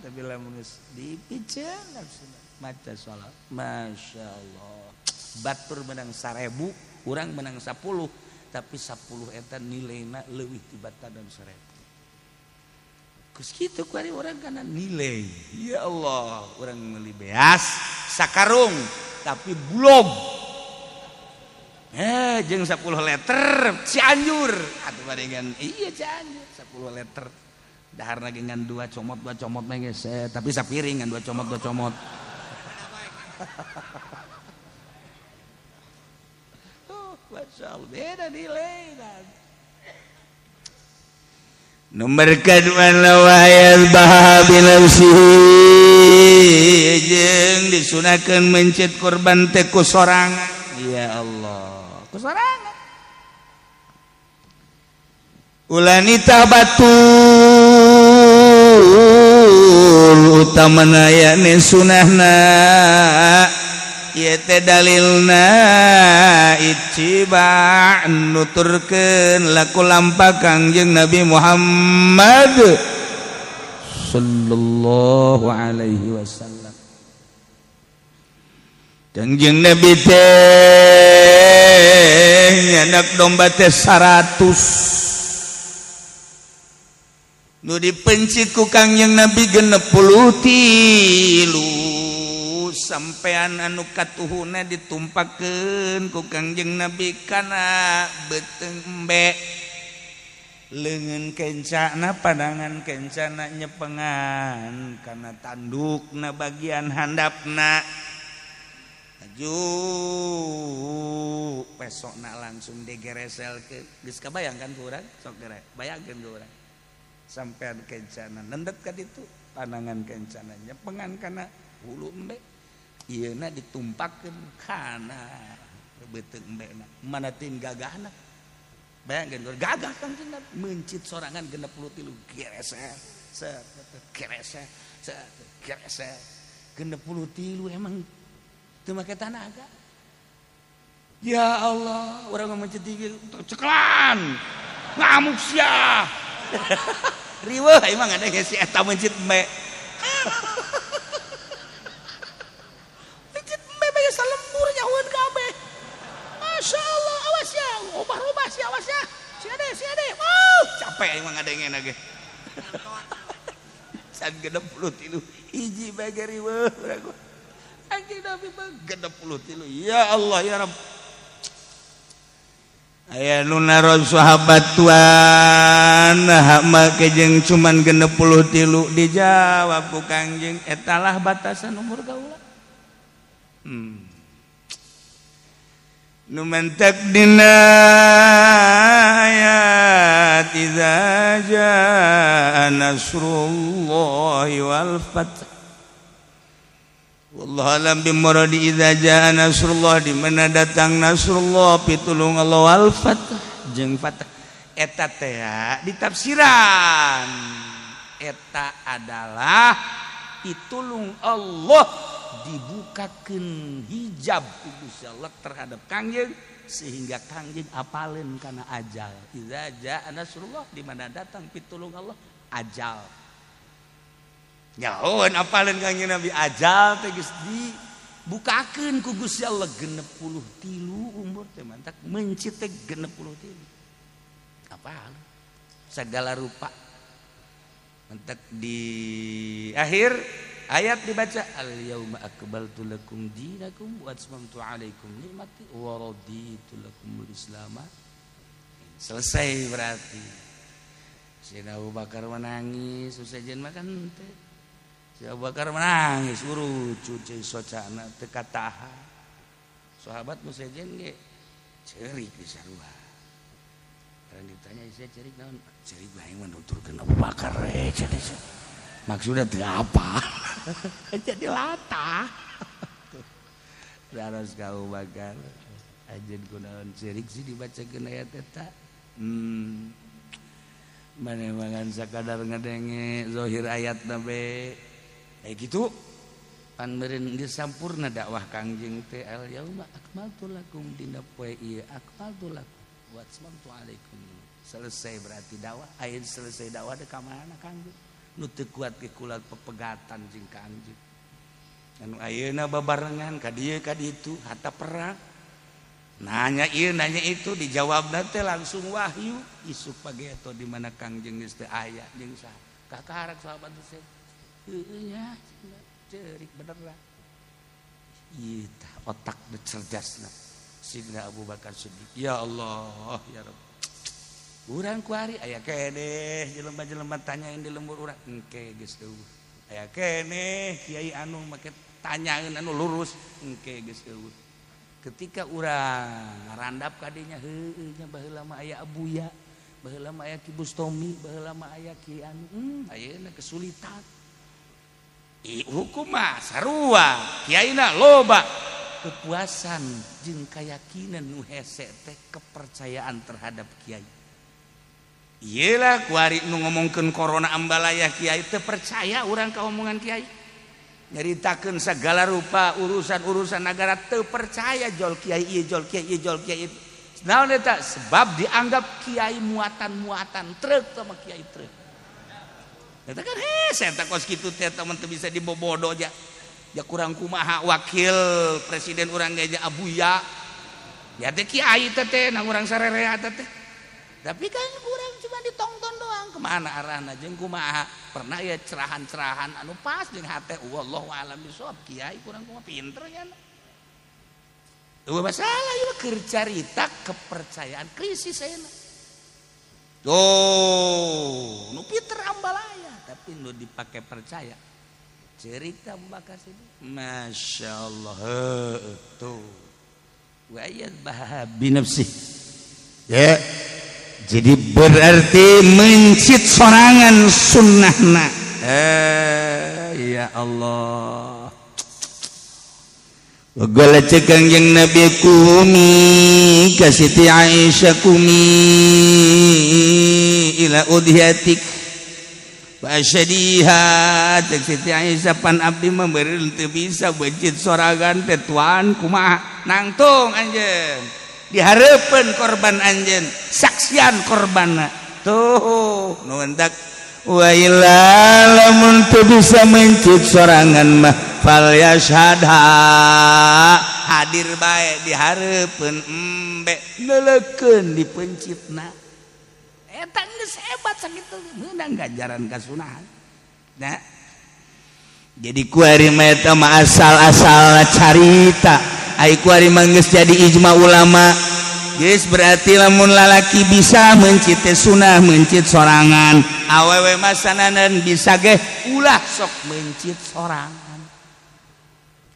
Speaker 2: tapi lamun geus dipiceun nafsuna maca sholawat masyaallah batur menang 1000 urang menang 10 tapi 10 eta nilaina leuwih tibatan 1000 geus kitu ku ari urang kana nilai ya Allah urang meuli beas sakarung tapi bulog jeung 10 liter Cianjur atuh barengan iya Cianjur 10 liter daharna ge ngan 2 comot mah geus tapi sapiring ngan 2 comot Masyaallah beda nilai nomor kedua lawayat bahabi nafsihi jeung disunahkeun mencit korban teh ku sorangan ya Allah ku sorangan ulani tabatul utamana yakni sunahna ieu teh dalilna ittiba nuturkeun laku lampah Kangjeng Nabi Muhammad sallallahu alaihi wasallam. Kangjeng Nabi teh nyanak domba teh 100 nu dipencit ku Kangjeng Nabi 63 sampean anu katuhuna ditumpakeun ku Kangjeng Nabi kana beuteung embe leungeun kencana padangan kencana nyepengan kana tandukna bagian handapna aju pesokna langsung digereselkeun geus kabayangkan ku urang sok gerek bayangkeun ku urang sampean kencana nendet ka ditu pandangan kencana nyepengan kana hulu embe ieuna ditumpakeun kana beuteung embena mana tin gagahna bayangkeun gagah kan cenah mencit sorangan 63 gereser set gereser set gereser 63 emang teu make tenaga ya Allah urang mencit ieu ceklan ngamuk sia riweuh emang ada geus si eta mencit embe mencit embe bae salembur nyahoeun kabeh Masya Allah awas ya ubah-ubah si awas ya si ade capek emang ada yang enak san 63 hiji bae riweuh urang anjing Nabi mah 63 ya Allah ya Rabb aya nu naron sahabat tuan hak make jeung cuman 63 dijawab ku Kangjeng etalah batasan umur kaula nu mentek dina ayat iza jaa nasrullahi wal fath wallahu alam bimuradi iza jaa nasrullah di mana datang nasrullah pitulung Allah wal fath jeung fath eta teh di tafsiran eta adalah pitulung Allah dibukakeun hijab ku Gusti Allah terhadap Kangjeng sehingga Kangjeng apaleun kana ajal iza jaa nasrullah di mana datang pitulung Allah ajal nyahoeun apaleun Kangjeng Nabi ajal teh geus dibukakeun ku Gusti Allah 63 umur teh mantak mencit teh 63 apal segala rupa mantak di akhir ayat dibaca al yauma akmaltu lakum dinakum wa atmamtu alaikum nikmati wa raditu lakumul islam selesai berarti Sayyidina Abu Bakar menangis sesajen makan teh si Abu Bakar menangis urucu cai socana teu kataha sahabat nu sejen ge ceurik di sarua orang ditanya saya ceurik naon ceurik bae mah nuturkeun Abu Bakar cenah maksudnya teu apa jadi latah daros ka Abu Bakar ajeun kunaon ceurik sih dibacakeun ayat eta manemangan sakadar ngadenge zahir ayatna be gitu pan meureun geus sampurna dakwah Kangjeng teh al yauma akmaltu lakum dina poe ieu akmaltu lakum wa atmamtu alaikum selesai berarti dakwah aya selesai dakwah teh ka mana Kangjeng nu teu kuat ge kula pepegatan jeung Kangjeng anu ayeuna babarengan ka dieu ka ditu harta perang nanya ieu nanya itu dijawabna teh langsung wahyu isuk pagi eta di mana Kangjeng geus teu aya jeung saha kakarak sahabat teh heueuh nya ceurik beneran ieu tah otak cerdasna Sidna Abu Bakar Siddiq ya Allah ya Rabb urang kuari aya keneh jelema-jelema tanyain di lembur urang engke geus eueuh aya keneh kiai anu make tanyaeun anu lurus engke geus eueuh ketika urang ngarandap ka dinya heueuh nya baheula mah aya abuya baheula mah aya Ki Bustomi baheula mah aya Ki anu ayeuna kesulitan hukum mah sarua kiaina loba kepuasan jeung keyakinan nu hese teh kepercayaan terhadap kiai iyalah kuari nu ngomongkeun corona ambalaya kiai teu percaya urang ka omongan kiai nyaritakeun segala rupa urusan-urusan negara teu percaya jol kiai ieu jol kiai ieu jol kiai itu. Naon eta? Sebab dianggap kiai muatan-muatan truk sama kiai truk. Eta kan saya tak kos kitu teh teman teu bisa dibobodo aja. Ya kurang kumaha wakil presiden urang ge Abuya. Ya teh kiai teh nang urang sarerea teh. Tapi kan kurang cuma ditonton doang kemana arahna jeung kumaha. Pernah ya cerahan-cerahan anu pas jeung hate wallahu a'lam bishawab kiai kurang kumaha pinter nya. Teu masalah ieu keur carita kepercayaan krisis ayeuna. Oh, nu pinter ambalaya tapi nu dipake percaya. Cerita membakas ini. Masya Allah. Tuh. Wa ayat bahabi nafsi. Ya. Jadi berarti mencit sorangan sunnahna. Ya Allah. Wagala cekang yang Nabi kumi ka Siti Aisyah kumi ila udhiyatik wa syadiha cek Siti Aisyah pan abdi memberi teu bisa bencit sorangan teh tuan kumaha nangtung anjeun dihareupeun korban anjeun saksian korbanna tuh nu hendak wa illa lamun teu bisa mencit sorangan mah fal yashhadha hadir bae dihareupeun embe neulekeun dipencitna eta geus hebat sakitu meunang ganjaran kasunahan nah jadi kuari mah eta mah asal-asal carita ai kuari mah geus jadi ijma ulama geus berarti lamun lalaki bisa mencit sunah mencit sorangan awewe mah sananeun bisa ge ulah sok mencit sorangan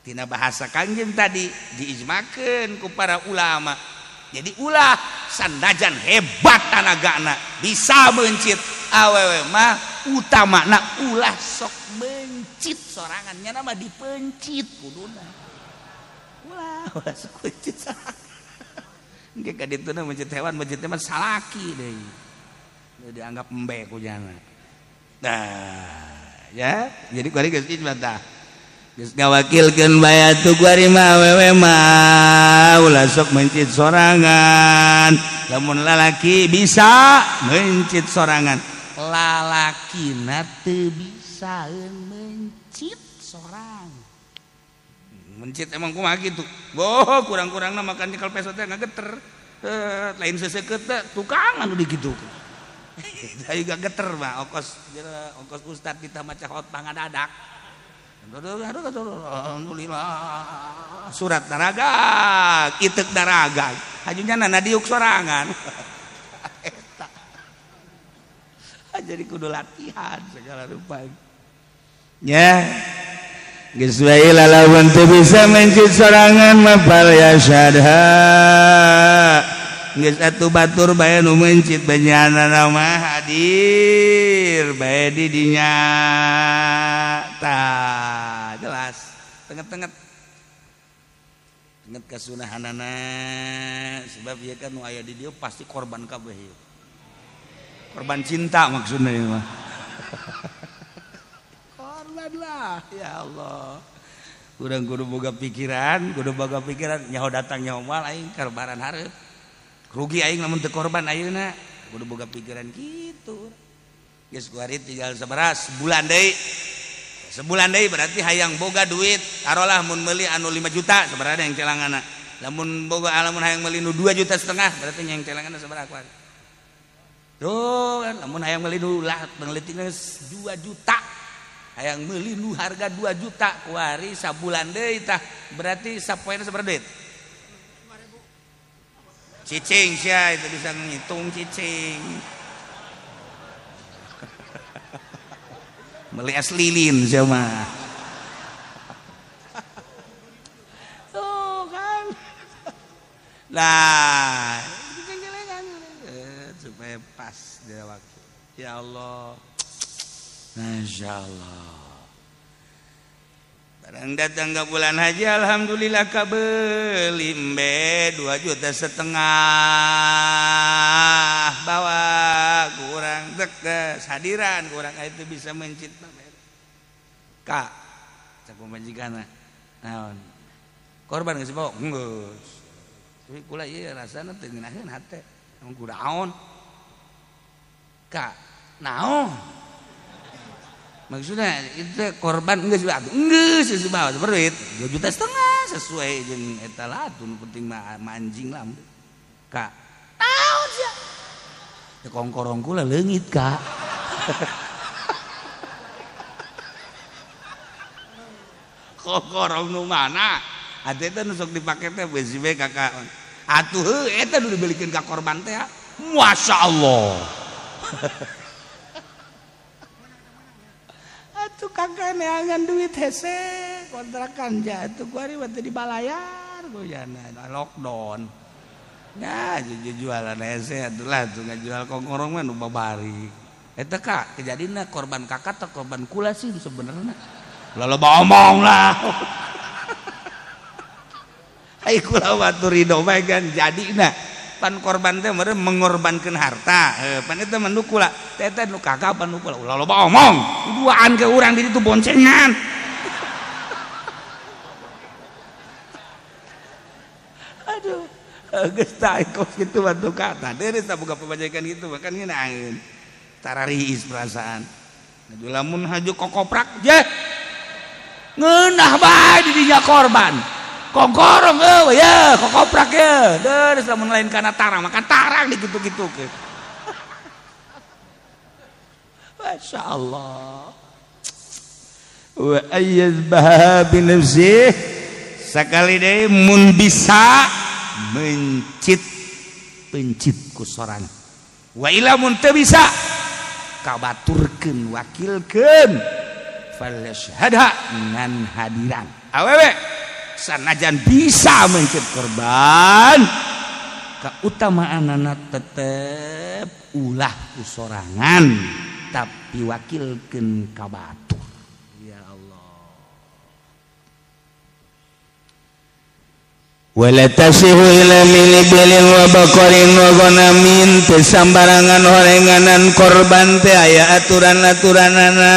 Speaker 2: tina bahasa Kangjeng tadi diijmakeun ku para ulama jadi ulah sandajan hebat tanagana bisa mencit awewe mah utamana ulah sok mencit sorangan nya nama dipencit kuduna ulah sok mencit sorangan engke ka dituna mencit hewan mencit mah salaki deui dianggap embe ku jana nah ya jadi kuari geus ijma tah geus ngawakilkeun bae atuh kuari mah awewe mah ulah sok mencit sorangan lamun lalaki bisa mencit sorangan lalakina teu bisaeun mencit sorangan mencit emang kumaha kitu boh kurang-kurangna makan nyekel peso teh ngageter lain seseukeut teh tukang anu digitukeun ayo gageter mah ongkos ustad kita maca hot pangadadak alhamdulillah surat daragag itek daragag hajunya nana diuk sorangan eta jadi kudu latihan segala rupa ya geus wae lamun teu bisa mencit sorangan mah fal yashadha geus atuh batur bae nu mencit benyana mah hadir bae di dinya tah jelas tenget-tenget kasunahanana sebab ieu kan nu aya di dieu pasti korban kabeh ieu korban cinta maksudna ieu mah korban lah ya Allah urang kudu boga pikiran nyaho datang nyaho moal aing karbaran hareup rugi aing lamun teu korban ayeuna kudu boga pikiran kitu geus kuari tinggal sabaraha sebulan deui berarti hayang boga duit tarolah mun meuli anu 5 juta sabaraha yang celangana lamun boga lamun hayang meuli nu 2,5 juta berarti yang celangana sabaraha kuari tuh kan lamun hayang meuli nu lah penglitingna 2 juta hayang meuli nu harga 2 juta kuari sabulan deui tah berarti sapoena sabaraha duit cicing sia itu bisa ngitung cicing beli es lilin sia mah tuh kan nah supaya pas dia waktu ya Allah Masya Allah barang datang ke bulan haji alhamdulillah kabeli embe 2,5 juta bawa kurang tegas hadiran kurang itu bisa mencit kak cak pamajikanna naon korban geus bawa geus tapi kula ieu rasana teu ngeunaheun hate mun kunaon ka naon maksudnya itu korban geus bawa berit 2,5 juta sesuai jeung eta lah nu penting mah anjing lah ka naon sia teu kongkorong kula leungit ka kongkorong nu mana atuh eta nu sok dipake teh besi we kakak atuh eta nu dibelikeun ka korban teh masyaallah atuh kakak neangan duit hese kontrakan jatuh kuari teh dibalayar goyana lockdown ya jualan hese atuh lah tuh ngajual kongkorong mah nu babari eta kak kejadianna korban kakak atau korban kula sih sebenarnya loba omong lah ai kula batur ridho bae kan jadina pan korban teh meureun mengorbankeun harta pan eta mah nu kula teh nu kakak pan nu kula loba omong duaan ke urang di ditu boncengan aduh geus tah kos kitu bantu kata deui saboga pamajikan kitu kan ngeunaheun tarariis perasaan lamun haju kokoprak je ngeunah bae di dinya korban kongkorong eueuh ya kokoprak ya deus lamun lain kana tarang maka tarang dikitu-kitukeun masyaallah wa ayyazbaha bi nafsih sakali deui mun bisa pencit ku sorang wa ila mun teu bisa kabaturkeun wakilkeun falyashhadha ngan hadiran awewe sanajan bisa mencet korban kautamaanana tetep ulah ku sorangan tapi wakilkeun ka batur ya Allah wala tasihu ila milibilin wa baqarin wa ghanamin tesambarangan horenganan korban teh aya aturan-aturanana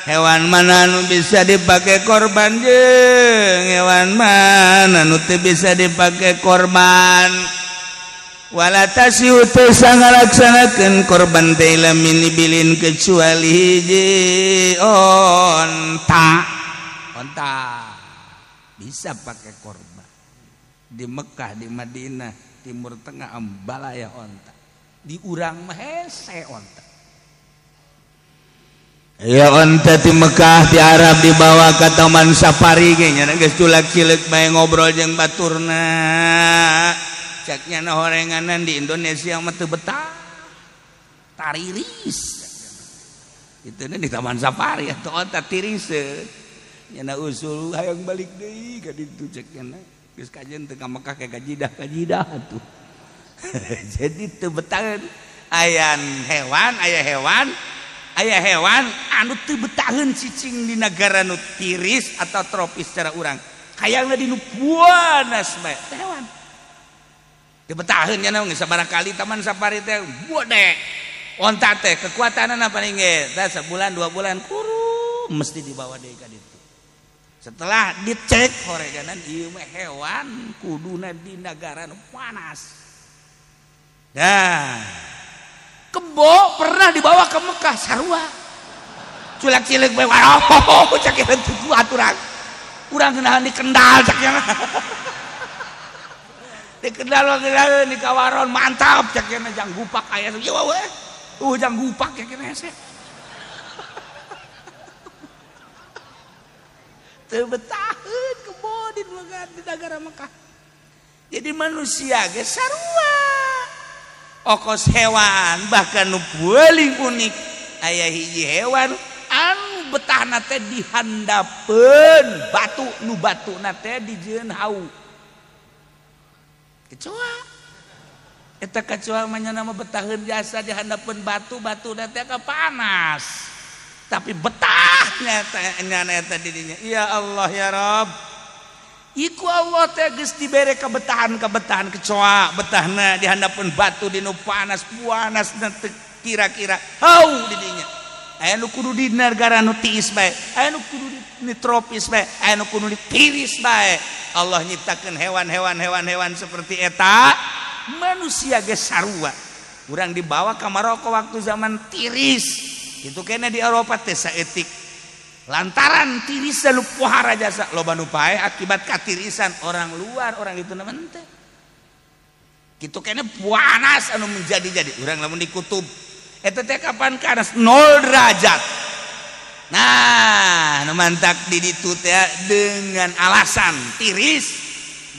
Speaker 2: hewan mana nu bisa dipakai korban jeung hewan mana nu teu bisa dipakai korban wala tasihu teu sangalaksanakeun korban teh ila milibilin kecuali hiji onta bisa pakai korban di Mekah di Madinah Timur Tengah ambalaya onta di urang mah hese onta ya onta di Mekah di Arab dibawa ke taman safari ge nya geus culak-cileuk bae ngobrol jeung baturna caknya na horenganan di Indonesia mah teu betah tariris itu di taman safari atuh onta tiriseun nya usul hayang balik deui ka ditu caknya geus kajen teu ka Mekah ke kajidah atuh jadi teu betah aya hewan anu teu betaheun cicing di negara nu tiris atau tropis secara urang hayangna di nu puanas bae hewan teu betaheun nya naon sabaraha kali taman safari teh gede onta teh kekuatanana paling ge tah sebulan 2 bulan kuru mesti dibawa deui ka ditu setelah dicek horeganan ieu mah hewan kuduna di negara nu panas dah kebo pernah dibawa ke Mekah sarua culak-cileuk bae waroh cak eta teu kuat urang ngeunaheun di Kendal cak nya di Kendal di kawaron mantap cak nya jang gupak aya ieu we jang gupak cak nya hese teu betaheun kebo di negara Mekah jadi manusia ge sarua okos hewan bahkan nu paling unik aya hiji hewan anu betahna teh dihandapeun batu nu batuna teh dijieun hau kecoa eta kecoa mah nama betaheun jasa dihandapeun batu na teh panas tapi betahnya eta di dinya ya Allah ya Rabb iku Allah teh geus dibere kabetahan kecoa betahna di handapeun batu di nu panas puanasna teu kira-kira hau di dinya aya nu kudu di negara nu tiis bae, aya nu kudu di tropis bae, aya nu kudu di tiris bae. Allah nyiptakeun hewan seperti eta, manusia ge sarua. Urang dibawa ka Maroko waktu zaman tiris. Itu kena di Eropa teh saeutik. Lantaran tiris nu pohara jasa loba nu pae akibat katirisan orang luar, orang itu naman teh. Kitu kena panas anu menjadi-jadi. Urang lamun di kutub eta teh kapan panas 0 derajat. Nah, nu mantak di ditu teh dengan alasan tiris,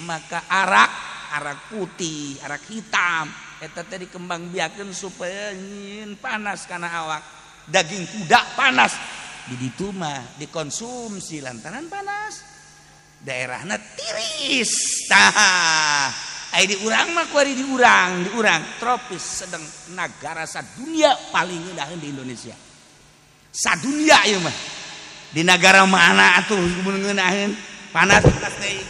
Speaker 2: maka arak putih, arak hitam eta teh dikembangbiakeun supaya nyin panas kana awak. Daging kuda panas. Di ditu mah dikonsumsi lantaran panas. Daerahna tiris. Tah, ai di urang mah kuari di urang tropis sedang negara sadunia paling ngeunaheun di Indonesia. Sadunia ieu mah. Di negara mana atuh mun ngeunaheun panas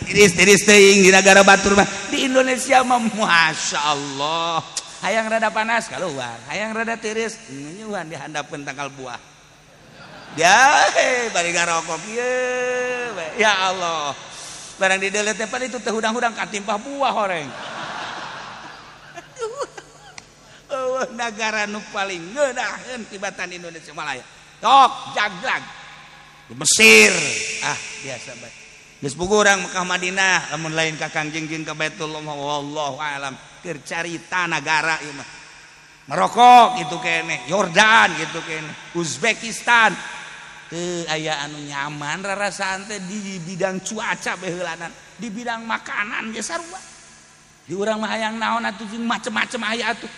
Speaker 2: tiris teuing di negara batur mah. Di Indonesia mah masyaallah. Hayang rada panas keluar, hayang rada tiris nyuhan dihandapkeun tangkal buah. Ya, bari ngarokok ieu. Ya Allah. Barang di deuleu teh itu teh hudang-hudang katimpah buah horeng. Negara nu paling ngeunaheun tibatan Indonesia Malaya. Tok jaglag. Di Mesir. Biasa bae. Geus puguh urang Mekah Madinah, lamun lain ka Kangjeng ka Baitullah wallahu alam. Keur carita negara ieu mah. Maroko gitu kene, Yordan gitu kene, Uzbekistan. Teu aya anu nyaman rarasaan teh di bidang cuaca baheulanan, di bidang makanan ge sarua. Di urang mah hayang naon atuh macem-macem aya atuh.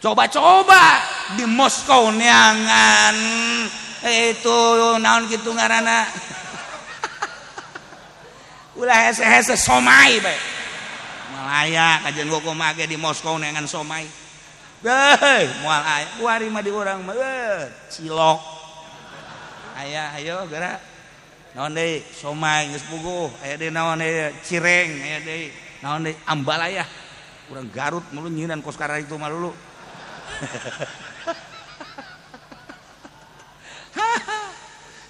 Speaker 2: Coba-coba di Moskow neangan itu naon kitu ngaranna. Ulah hese-hese somai bae. Malaya kajian goko mage di Moskow neangan somai. Hei, moal aya. Kuari mah di urang mah cilok. Aya ayo geura. Naon deui? Somai geus puguh. Aya deui naon deui? Cireng, aya deui. Naon deui? Ambalaya. Urang Garut mulu nyieun kos karena itu mah dulu.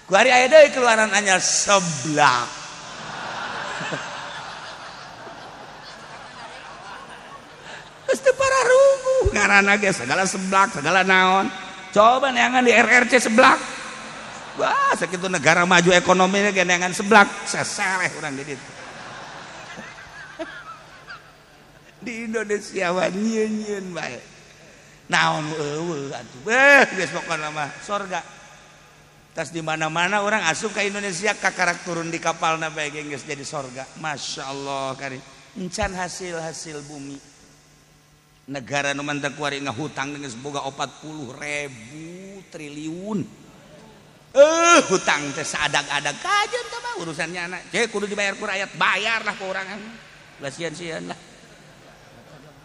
Speaker 2: Kuari aya deui keluaran anyar seblak. Pasti para rungu ngaranna ge segala seblak, segala naon. Coba neangan di RRC seblak. Wah, sakitu negara maju ekonominya ge neangan seblak, seseleh urang di ditu. Di Indonesia mah nyieun-nyieun bae. Naon eueuh atuh. Geus pokona mah sorga. Tas di mana-mana orang asup ka Indonesia kakarak turun di kapalna bae geus jadi sorga. Masyaallah karim. Encan hasil bumi. Negara nu mantak kuari ngahutang geus boga 40.000 triliun. Hutang teh saadag-adag kajen teh mah urusannya anak. Cek kudu dibayar ku rakyat, bayarlah ke urang. Lah sian-sian lah.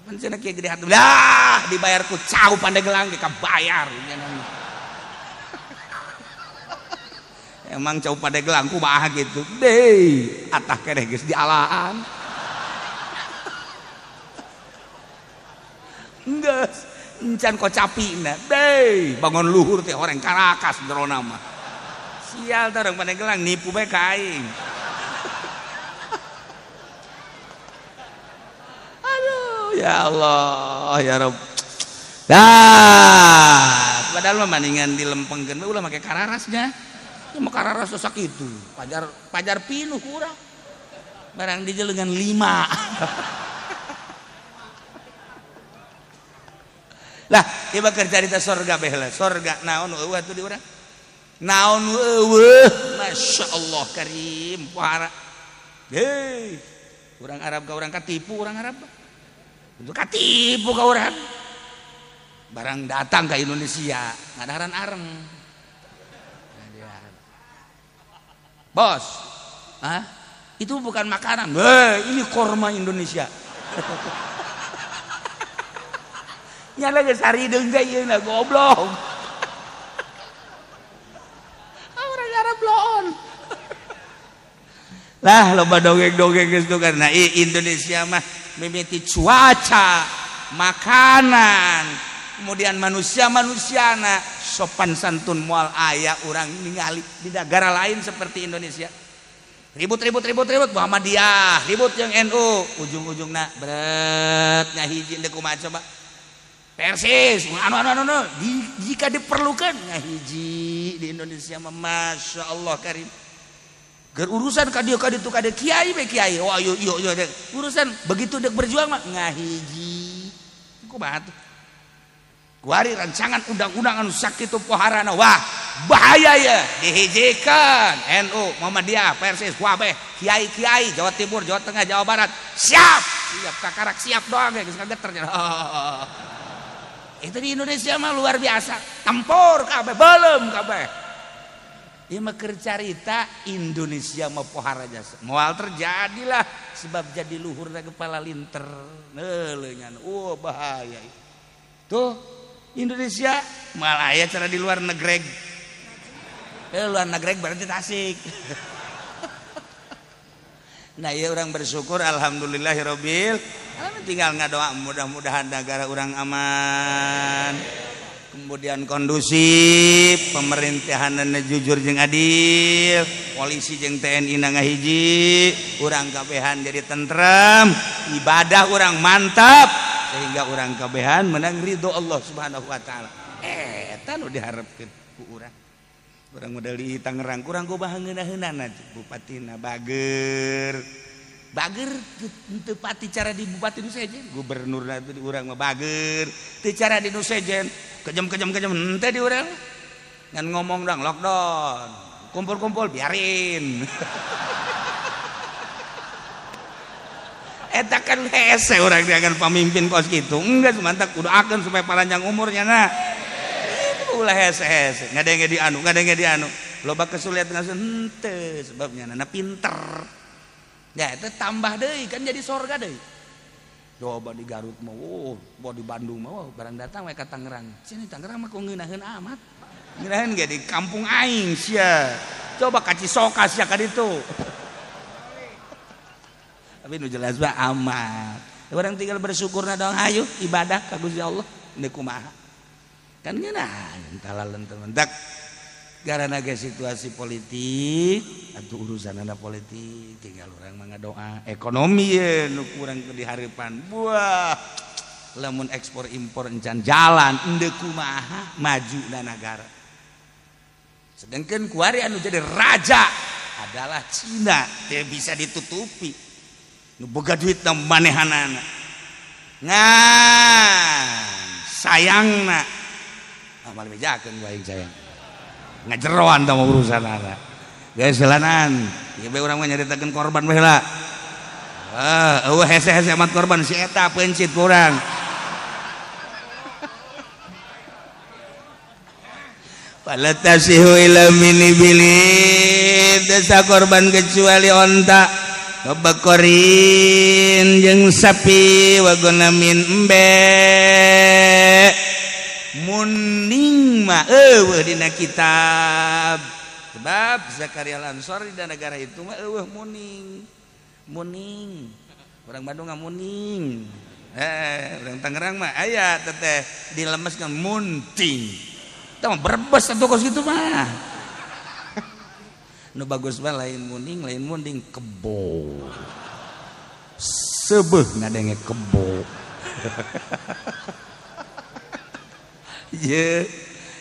Speaker 2: Mun cenah kieu gede hati. Lah dibayar ku cau Pandeglang ge kabayar. Emang cau Pandeglang kumaha gitu. Deui, atah keneh geus dialaan. Enggak, encan kocapina, deh bangun luhur teh orang Karakas drona mah. Sial teh orang Pandeglang nipu bae ka aing. Aduh, ya Allah, ya Rabb. Dah, padahal mah mandingan dilempengkeun ulah make kararasnya. Mah kararas sakitu. Pajar pinuh kurang. Barang dijeleungan 5. Lah ieu keur carita sorga baheula. Sorga naon eueuh atuh di urang? Naon eueuh? Masyaallah karim pohara. Hei, urang Arab ka urang katipu urang Arab. Itu katipu ka urang. Barang datang ke Indonesia ngadaran areng. Bos, itu bukan makanan. Ini korma Indonesia. Nyala geus harideung ge ieu na goblok. Urang Arab loon. Lah loba dongeng-dongeng geus tuh karena Indonesia mah mimiti cuaca, makanan, kemudian manusia-manusiana sopan santun moal aya urang ningali di negara lain seperti Indonesia. Ribut Muhammadiyah, ribut yang NU, ujung-ujungna berat ngahiji deuk kumaha coba. Persis, jika diperlukan ngahiji di Indonesia mah masya Allah karim. Ger urusan ka dieu kiai be kiai. Oh yuk urusan begitu dek berjuang mah ngahiji. Kumaha tuh? Kuari rancangan undang-undang anu sakitu poharana wah bahaya ya dihijikan NU Muhammadiyah Persis wabeh kiai Jawa Timur Jawa Tengah Jawa Barat siap kakarak siap doang geus ngageter. Itu di Indonesia mah luar biasa tempur kabeh belum kabeh. Ieu mah keur carita Indonesia mah pohara jasa moal terjadilah sebab jadi luhurna kepala linter neuleuh bahaya tuh Indonesia malah aya cara di luar negeri. Luar negeri berarti Tasik. Nah ya orang bersyukur alhamdulillahirabbil alamin tinggal ngadoa mudah-mudahan negara orang aman. Kemudian kondusif, pemerintahanna jujur jeung adil, polisi jeung TNI na ngahiji, urang kabehan jadi tentrem, ibadah urang mantap sehingga orang kabehan menang ridho Allah Subhanahu wa taala. Eta nu diharepkeun ku urang. Urang modal di Tangerang kurang goba heuneunan bupatina bager. Bager teu pati cara di bupati nu sejen, gubernurna teh di urang mah bager. Teu cara di nu sejen, kejam henteu di urang. Ngan ngomong dong lockdown. Kumpul-kumpul biarin. Eta kan hese orang dia akan pemimpin kos gitu enggak semantak doakeun supaya panjang umurnya nah itu ulah hese ngadenge di anu loba kesulitan henteu sebabnya na pinter ya itu tambah deui kan jadi sorga deui coba di Garut mah di Bandung mah barang datang we ka Tangerang sini Tangerang mah kok ngeunaheun amat ngeunaheun ge di kampung aing sia coba ka Cisoka sia ka ditu. Tapi nu jelas mah amat. Orang tinggal bersyukurna dong hayu ibadah ka Gusti Allah teu kumaha. Kan ngeunah talalan temendak garana ge situasi politik atuh urusanna politik tinggal urang mah ngadoa ekonomi ye nu kurang teu dihareupan. Wah lamun ekspor impor encan jalan teu kumaha majuna negara. Sedangkan kuari anu jadi raja adalah Cina teu bisa ditutupi. Nu boga duit na manehanana ngan sayangna amal bejakeun wae sayang ngajeroan tah urusanana geus selanan ieu bae urang mah nyaritakeun korban bae lah hese-hese amat korban si eta pencit kurang pala tasihu ila mini bilid desa korban kecuali onta bakorin jeung sapi wagona min embe muning mah eueuh dina kitab sebab Zakaria Al-Ansori di negara itu mah eueuh muning urang Bandung mah muning urang Tangerang mah aya teteh dilemeskeun munting tah mah Brebes atuh kos kitu mah nu bagus mah lain munding kebo sebeuh ngadenge kebo ye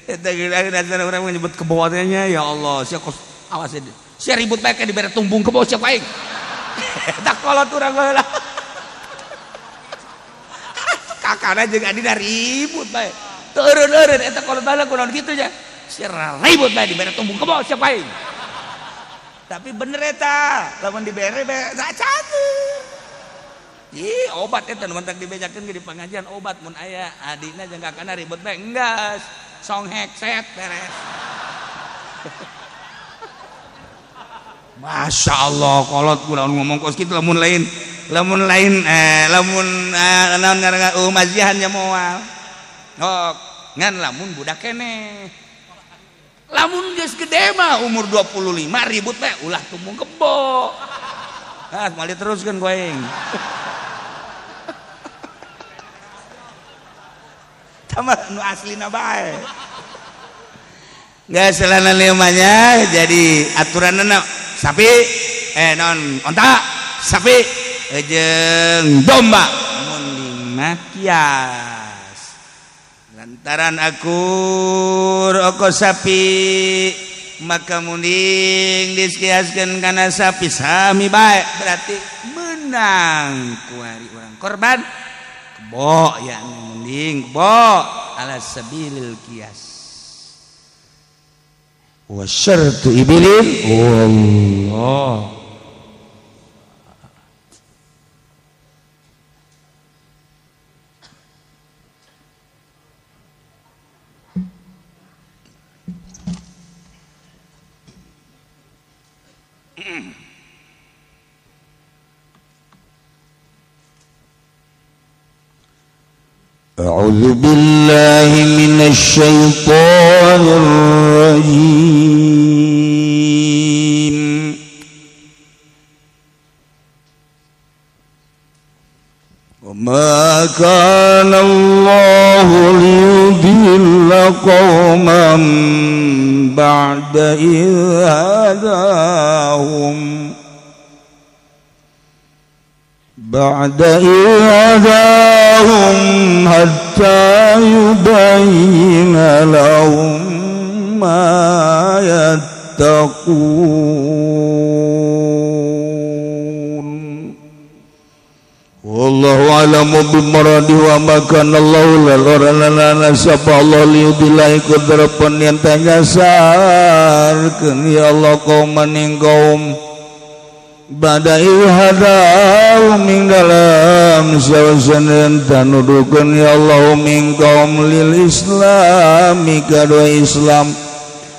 Speaker 2: eta geus urang nyebut kebo teh nya ya Allah sia kos awas sia ribut bae di bere tumbung kebo sia aing eta kolot urang heula kakana jeung adina ribut bae teureun eta kolot bae kunaon kitu nya sia ribut bae di bere tumbung kebo sia aing. Tapi bener eta lamun dibere da cager. Ih obat eta nu mentak dibejakeun ge di pengajian obat mun aya adina jeung kakana ribut bae enggas song hekset beres. Masya Allah kolot kunaon ngomong kos kitu lamun lain naon ngaranna mazihan nya moal. Oh ngan lamun budak keneh lamun geus gede mah umur 25 ribut teh ulah tumbung kebo. Ah, mali teruskeun ku aing. sama nu aslina bae nggak selana limanya jadi aturanna sapi non onta sapi jeung domba mun lima kias lantaran akur oko sapi maka munding diskiaskeun kana sapi sami bae berarti menang kuari urang korban kebo ya munding kebo ala sabilil kias wa syartu ibilin wallah A'udzu billahi minasy syaithanir rajim. Wa ma kana Allahu liyudilla qauman ba'da idh hadahum hatta yubayyina lahum ma yattaqun wallahu a'lamu bimaradihi wa ma kana Allahu lana sapa Allah liyudilla kudrapan yang tanya sarkeun ya Allah qauman ing kaum bada ilhadau min dalam sawasanan tanudukeun ya Allah min kaum lil islami kadua Islam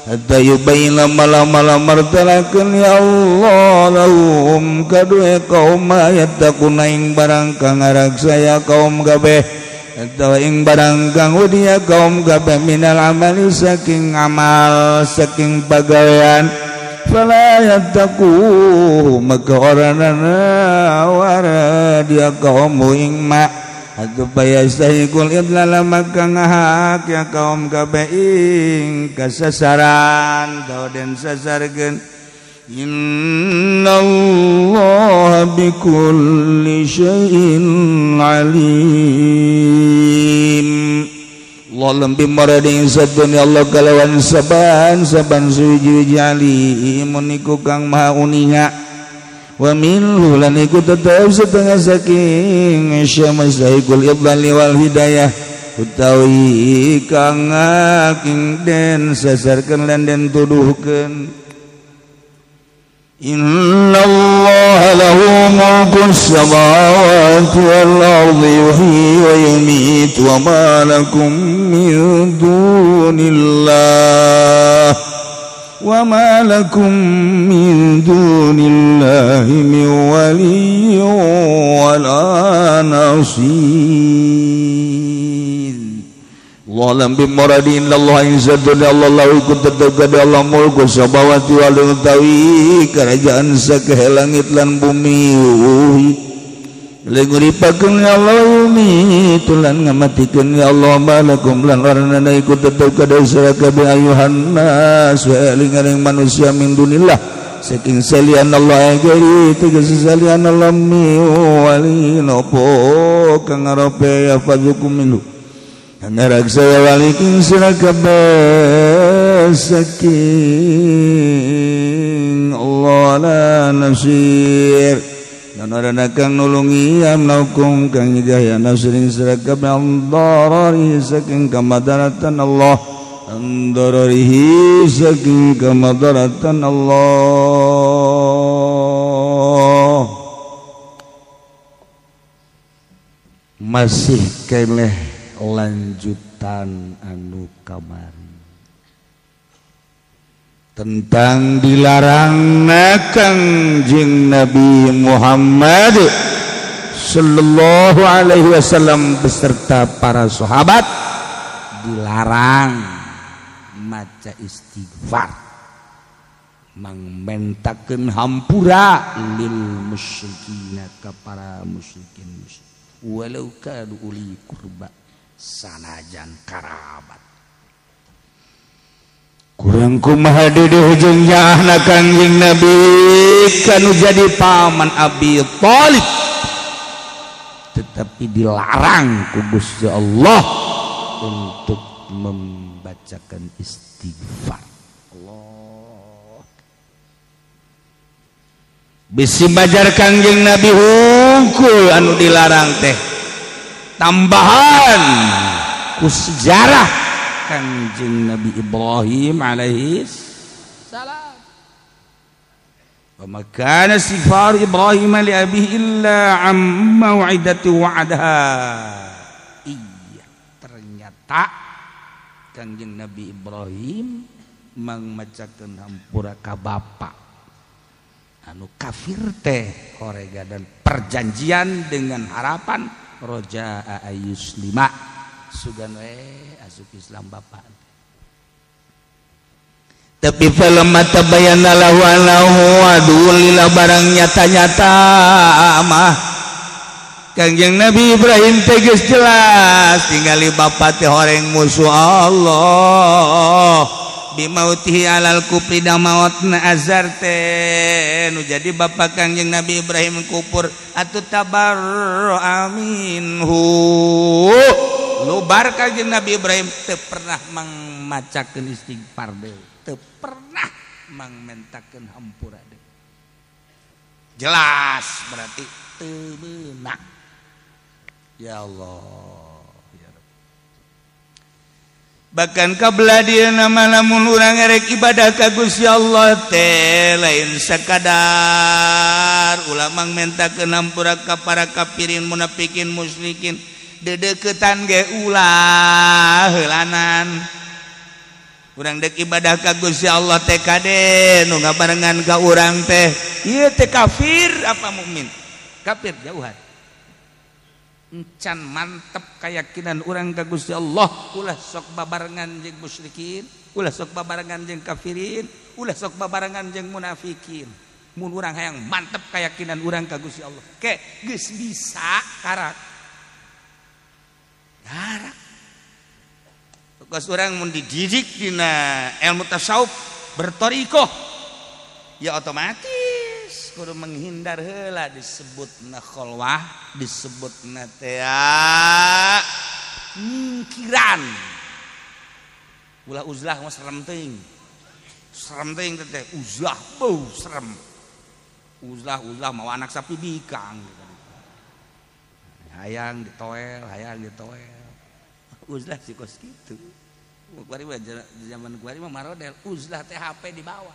Speaker 2: hatta yubayna malam martalakeun ya Allah lahum kadua kaum yattaquna ing barang kang ngaraksaya kaum kabeh atawa ing barang kang udia kaum kabeh minal amali saking amal saking pagawean fala yattaqu maka orangana wara dia kaum ing ma atuh payastahikul idlala maka ngahak ya kaum kabeh ing kasasaran dauden sasarkeun innallaha bikulli syai'in alim Allah lebih marading sadunya Allah kalawan saban suwiji-wiji alimun iku kang maha uninga wa minhu lan iku tetep setengah saking syamsahikul idlali wal hidayah utawi kang ngaking den sasarkeun lan den tuduhkeun innallaha lahu mulkus samawati wal ardi yuhyi wa yumiitu wa ma lakum min dunillahi min waliyyin wala nasir walam bimuradi innallaha insadun Allah lahu tetep kada Allah mulku samawati wal utawi kerajaan sakeh langit lan bumi lenguripakeun ya Allah yumi tulan ngamatikeun ya Allah malakum lan warana iku tetep kada sakabeh ayuhan nas wa eling manusia min dunillah saking salian Allah gari tegese salian Allah mi wali nopo kang ngarepe ya fadzukum minhu ngaragsa walikin sira kabeh saking Allah la nasir nanarana kang nulungi amnaukum kang hidayah nasirin sira kabeh andarari saking kamadaratan Allah andararihi saking kamadaratan Allah masih keneh lanjutan anu kamari tentang dilarangna Kangjeng Nabi Muhammad sallallahu alaihi wasallam beserta para sahabat dilarang maca istighfar mangmentakeun hampura lil musyrikina ka para musyrikin walau kadu uli kurba sanajan karabat
Speaker 1: kurang kumaha deudeuh jeung nyahna Kangjeng Nabi kanu jadi paman Abi Thalib tetapi dilarang ku Gusti Allah untuk membacakan istighfar. Allah bisi bajar Kangjeng Nabi hungkul anu dilarang teh tambahan ku sejarah Kangjeng Nabi Ibrahim alaihi salam. Wa makana istighfar Ibrahim li abihi illa am mau'idati wa'adaha. Iya, ternyata Kangjeng Nabi Ibrahim mangmacakeun hampura ka bapa anu kafir teh horega dan perjanjian dengan harapan roja ayuslima sugan we asup Islam bapa. Tapi falamma tabayyana lahu annahu aduwwun lillah barang nyata-nyata mah Kangjeng Nabi Ibrahim teh geus jelas tingali bapa teh horeng musuh Allah bimautihi alal kufri da mautna azar teh nu jadi bapa Kangjeng Nabi Ibrahim kufur atu tabarra minhu lubar Kangjeng Nabi Ibrahim teu pernah mangmacakeun istighfar deui teu pernah mangmentakeun hampura deui jelas berarti teu beunang ya Allah ya Rabb. Bahkan kabelah dia nama lamun urang erek ibadah ka Gusti Allah teh lain sakadar ulah mangmentakeun hampura ka para kafirin munafikin musyrikin dedeketan ge ulah heulanan urang dek ibadah ka Gusti Allah teh kade nu ngabarengan ka urang teh ieu teh kafir apa mukmin kafir jauhan encan mantep keyakinan urang ka Gusti Allah ulah sok babarengan jeung musyrikin ulah sok babarengan jeung kafirin ulah sok babarengan jeung munafikin mun urang hayang mantep keyakinan urang ka Gusti Allah ke geus bisa karak tugas orang mun dididik dina ilmu tasawuf bertorikoh ya otomatis kudu menghindar heula disebutna khalwah disebutna teh nyingkiran ulah uzlah mah serem teuing teh uzlah bau serem uzlah mau anak sapi bikang hayang ditoel uzlah sih kos gitu zaman kuari mah marodel uzlah teh HP di bawah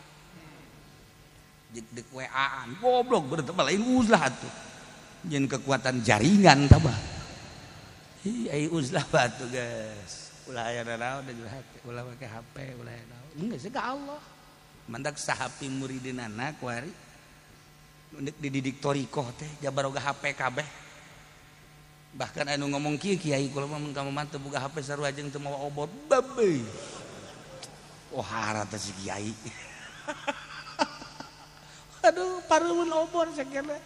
Speaker 1: dek WA-an goblok bertebal lain uzlah tuh jeung kekuatan jaringan tabah ai uzlah batu guys ulah aya naon da ulah make HP ulah aya naon geus ka Allah mandak sahapi muridinana kuari nek dididik torikoh teh jabaroga HP kabeh bahkan anu ngomong kieu kiai kula mah mun ka mamah teu boga HP sarua jeung teu mawa obor babeuy oh hara teh si kiai aduh pareueun obor sakena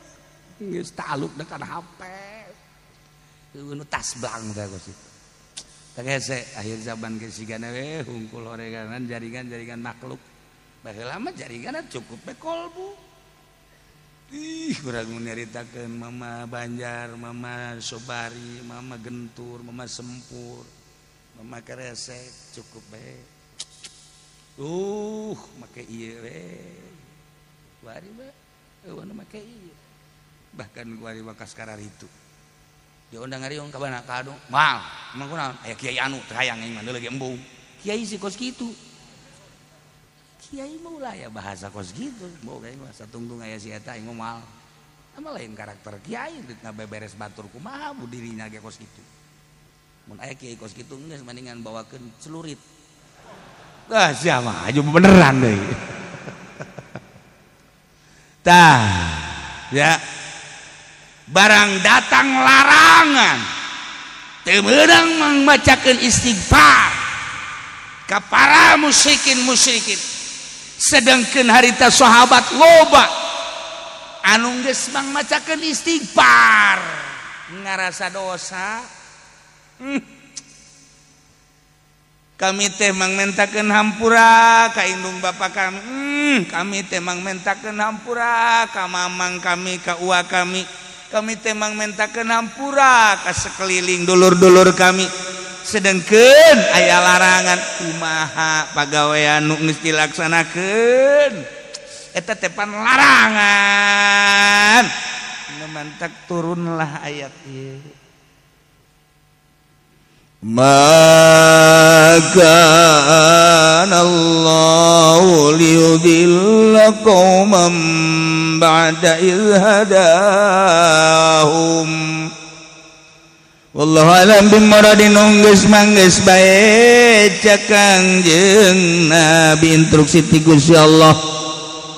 Speaker 1: geus taluk da kana HP nu tasblang teh kos itu tagese akhir zaman ge sigana we hungkul horeganan jaringan makhluk baheula mah jaringan cukup be kolbu kurang nyaritakeun Mama Banjar, Mama Sobari, Mama Gentur, Mama Sempur, Mama Keresek cukup bae. Make ieu we. Kuari bae, eueun make ieu. Bahkan kuari wakas kararitu. Diundang ngariung ka mana ka adu. Mal, emang kunaon? Aya kiai anu teu hayang aing mah leuge embung. Kiai si kos kitu. Kiai mah ulah ya bahasa kos gitu boga ieu mah satungtung aya si eta aing moal ama lain karakter kiai deuk ngabeberes batur kumaha budirinya ge kos kitu mun aya kiai kos kitu geus mendingan bawakeun celurit sia mah aju beneran deui tah ya barang datang larangan teu meunang mangmacakeun istighfar ka para musyrikin sedangkan harita sahabat loba anu geus mangmacakeun istighfar ngarasa dosa
Speaker 2: kami teh mangmentakeun hampura ka indung bapa kami. Kami teh mangmentakeun hampura ka mamang kami, ka uwa kami. Kami teh mangmentakeun hampura ka sekeliling dulur-dulur kami. Sedengkeun aya larangan kumaha pagawean nu geus dilaksanakeun. Eta teh pan larangan. Nu mantak turunlah ayat ieu. Maka Allahu liyudilla qauman ba'da idh hadahum. Wallahu alam bimuradin geus manggeus bae Kangjeng Nabi instruksi ti Gusti Allah.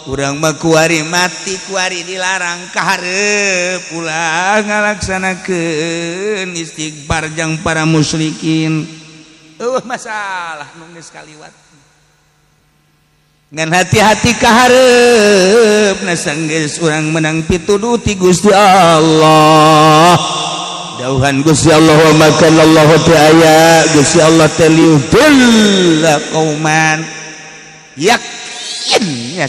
Speaker 2: Urang mah kuari mati kuari dilarang kaharep ulah ngalaksanakeun istighfar jang para musyrikin. Masalah nu geus kaliwat. Ngan hati-hati kaharep nasanggeus urang menang pituduh ti Gusti Allah. Dauhan Gusti Allah wa makanallahu ta'ala Gusti Allah teh liudul qauman yakin ya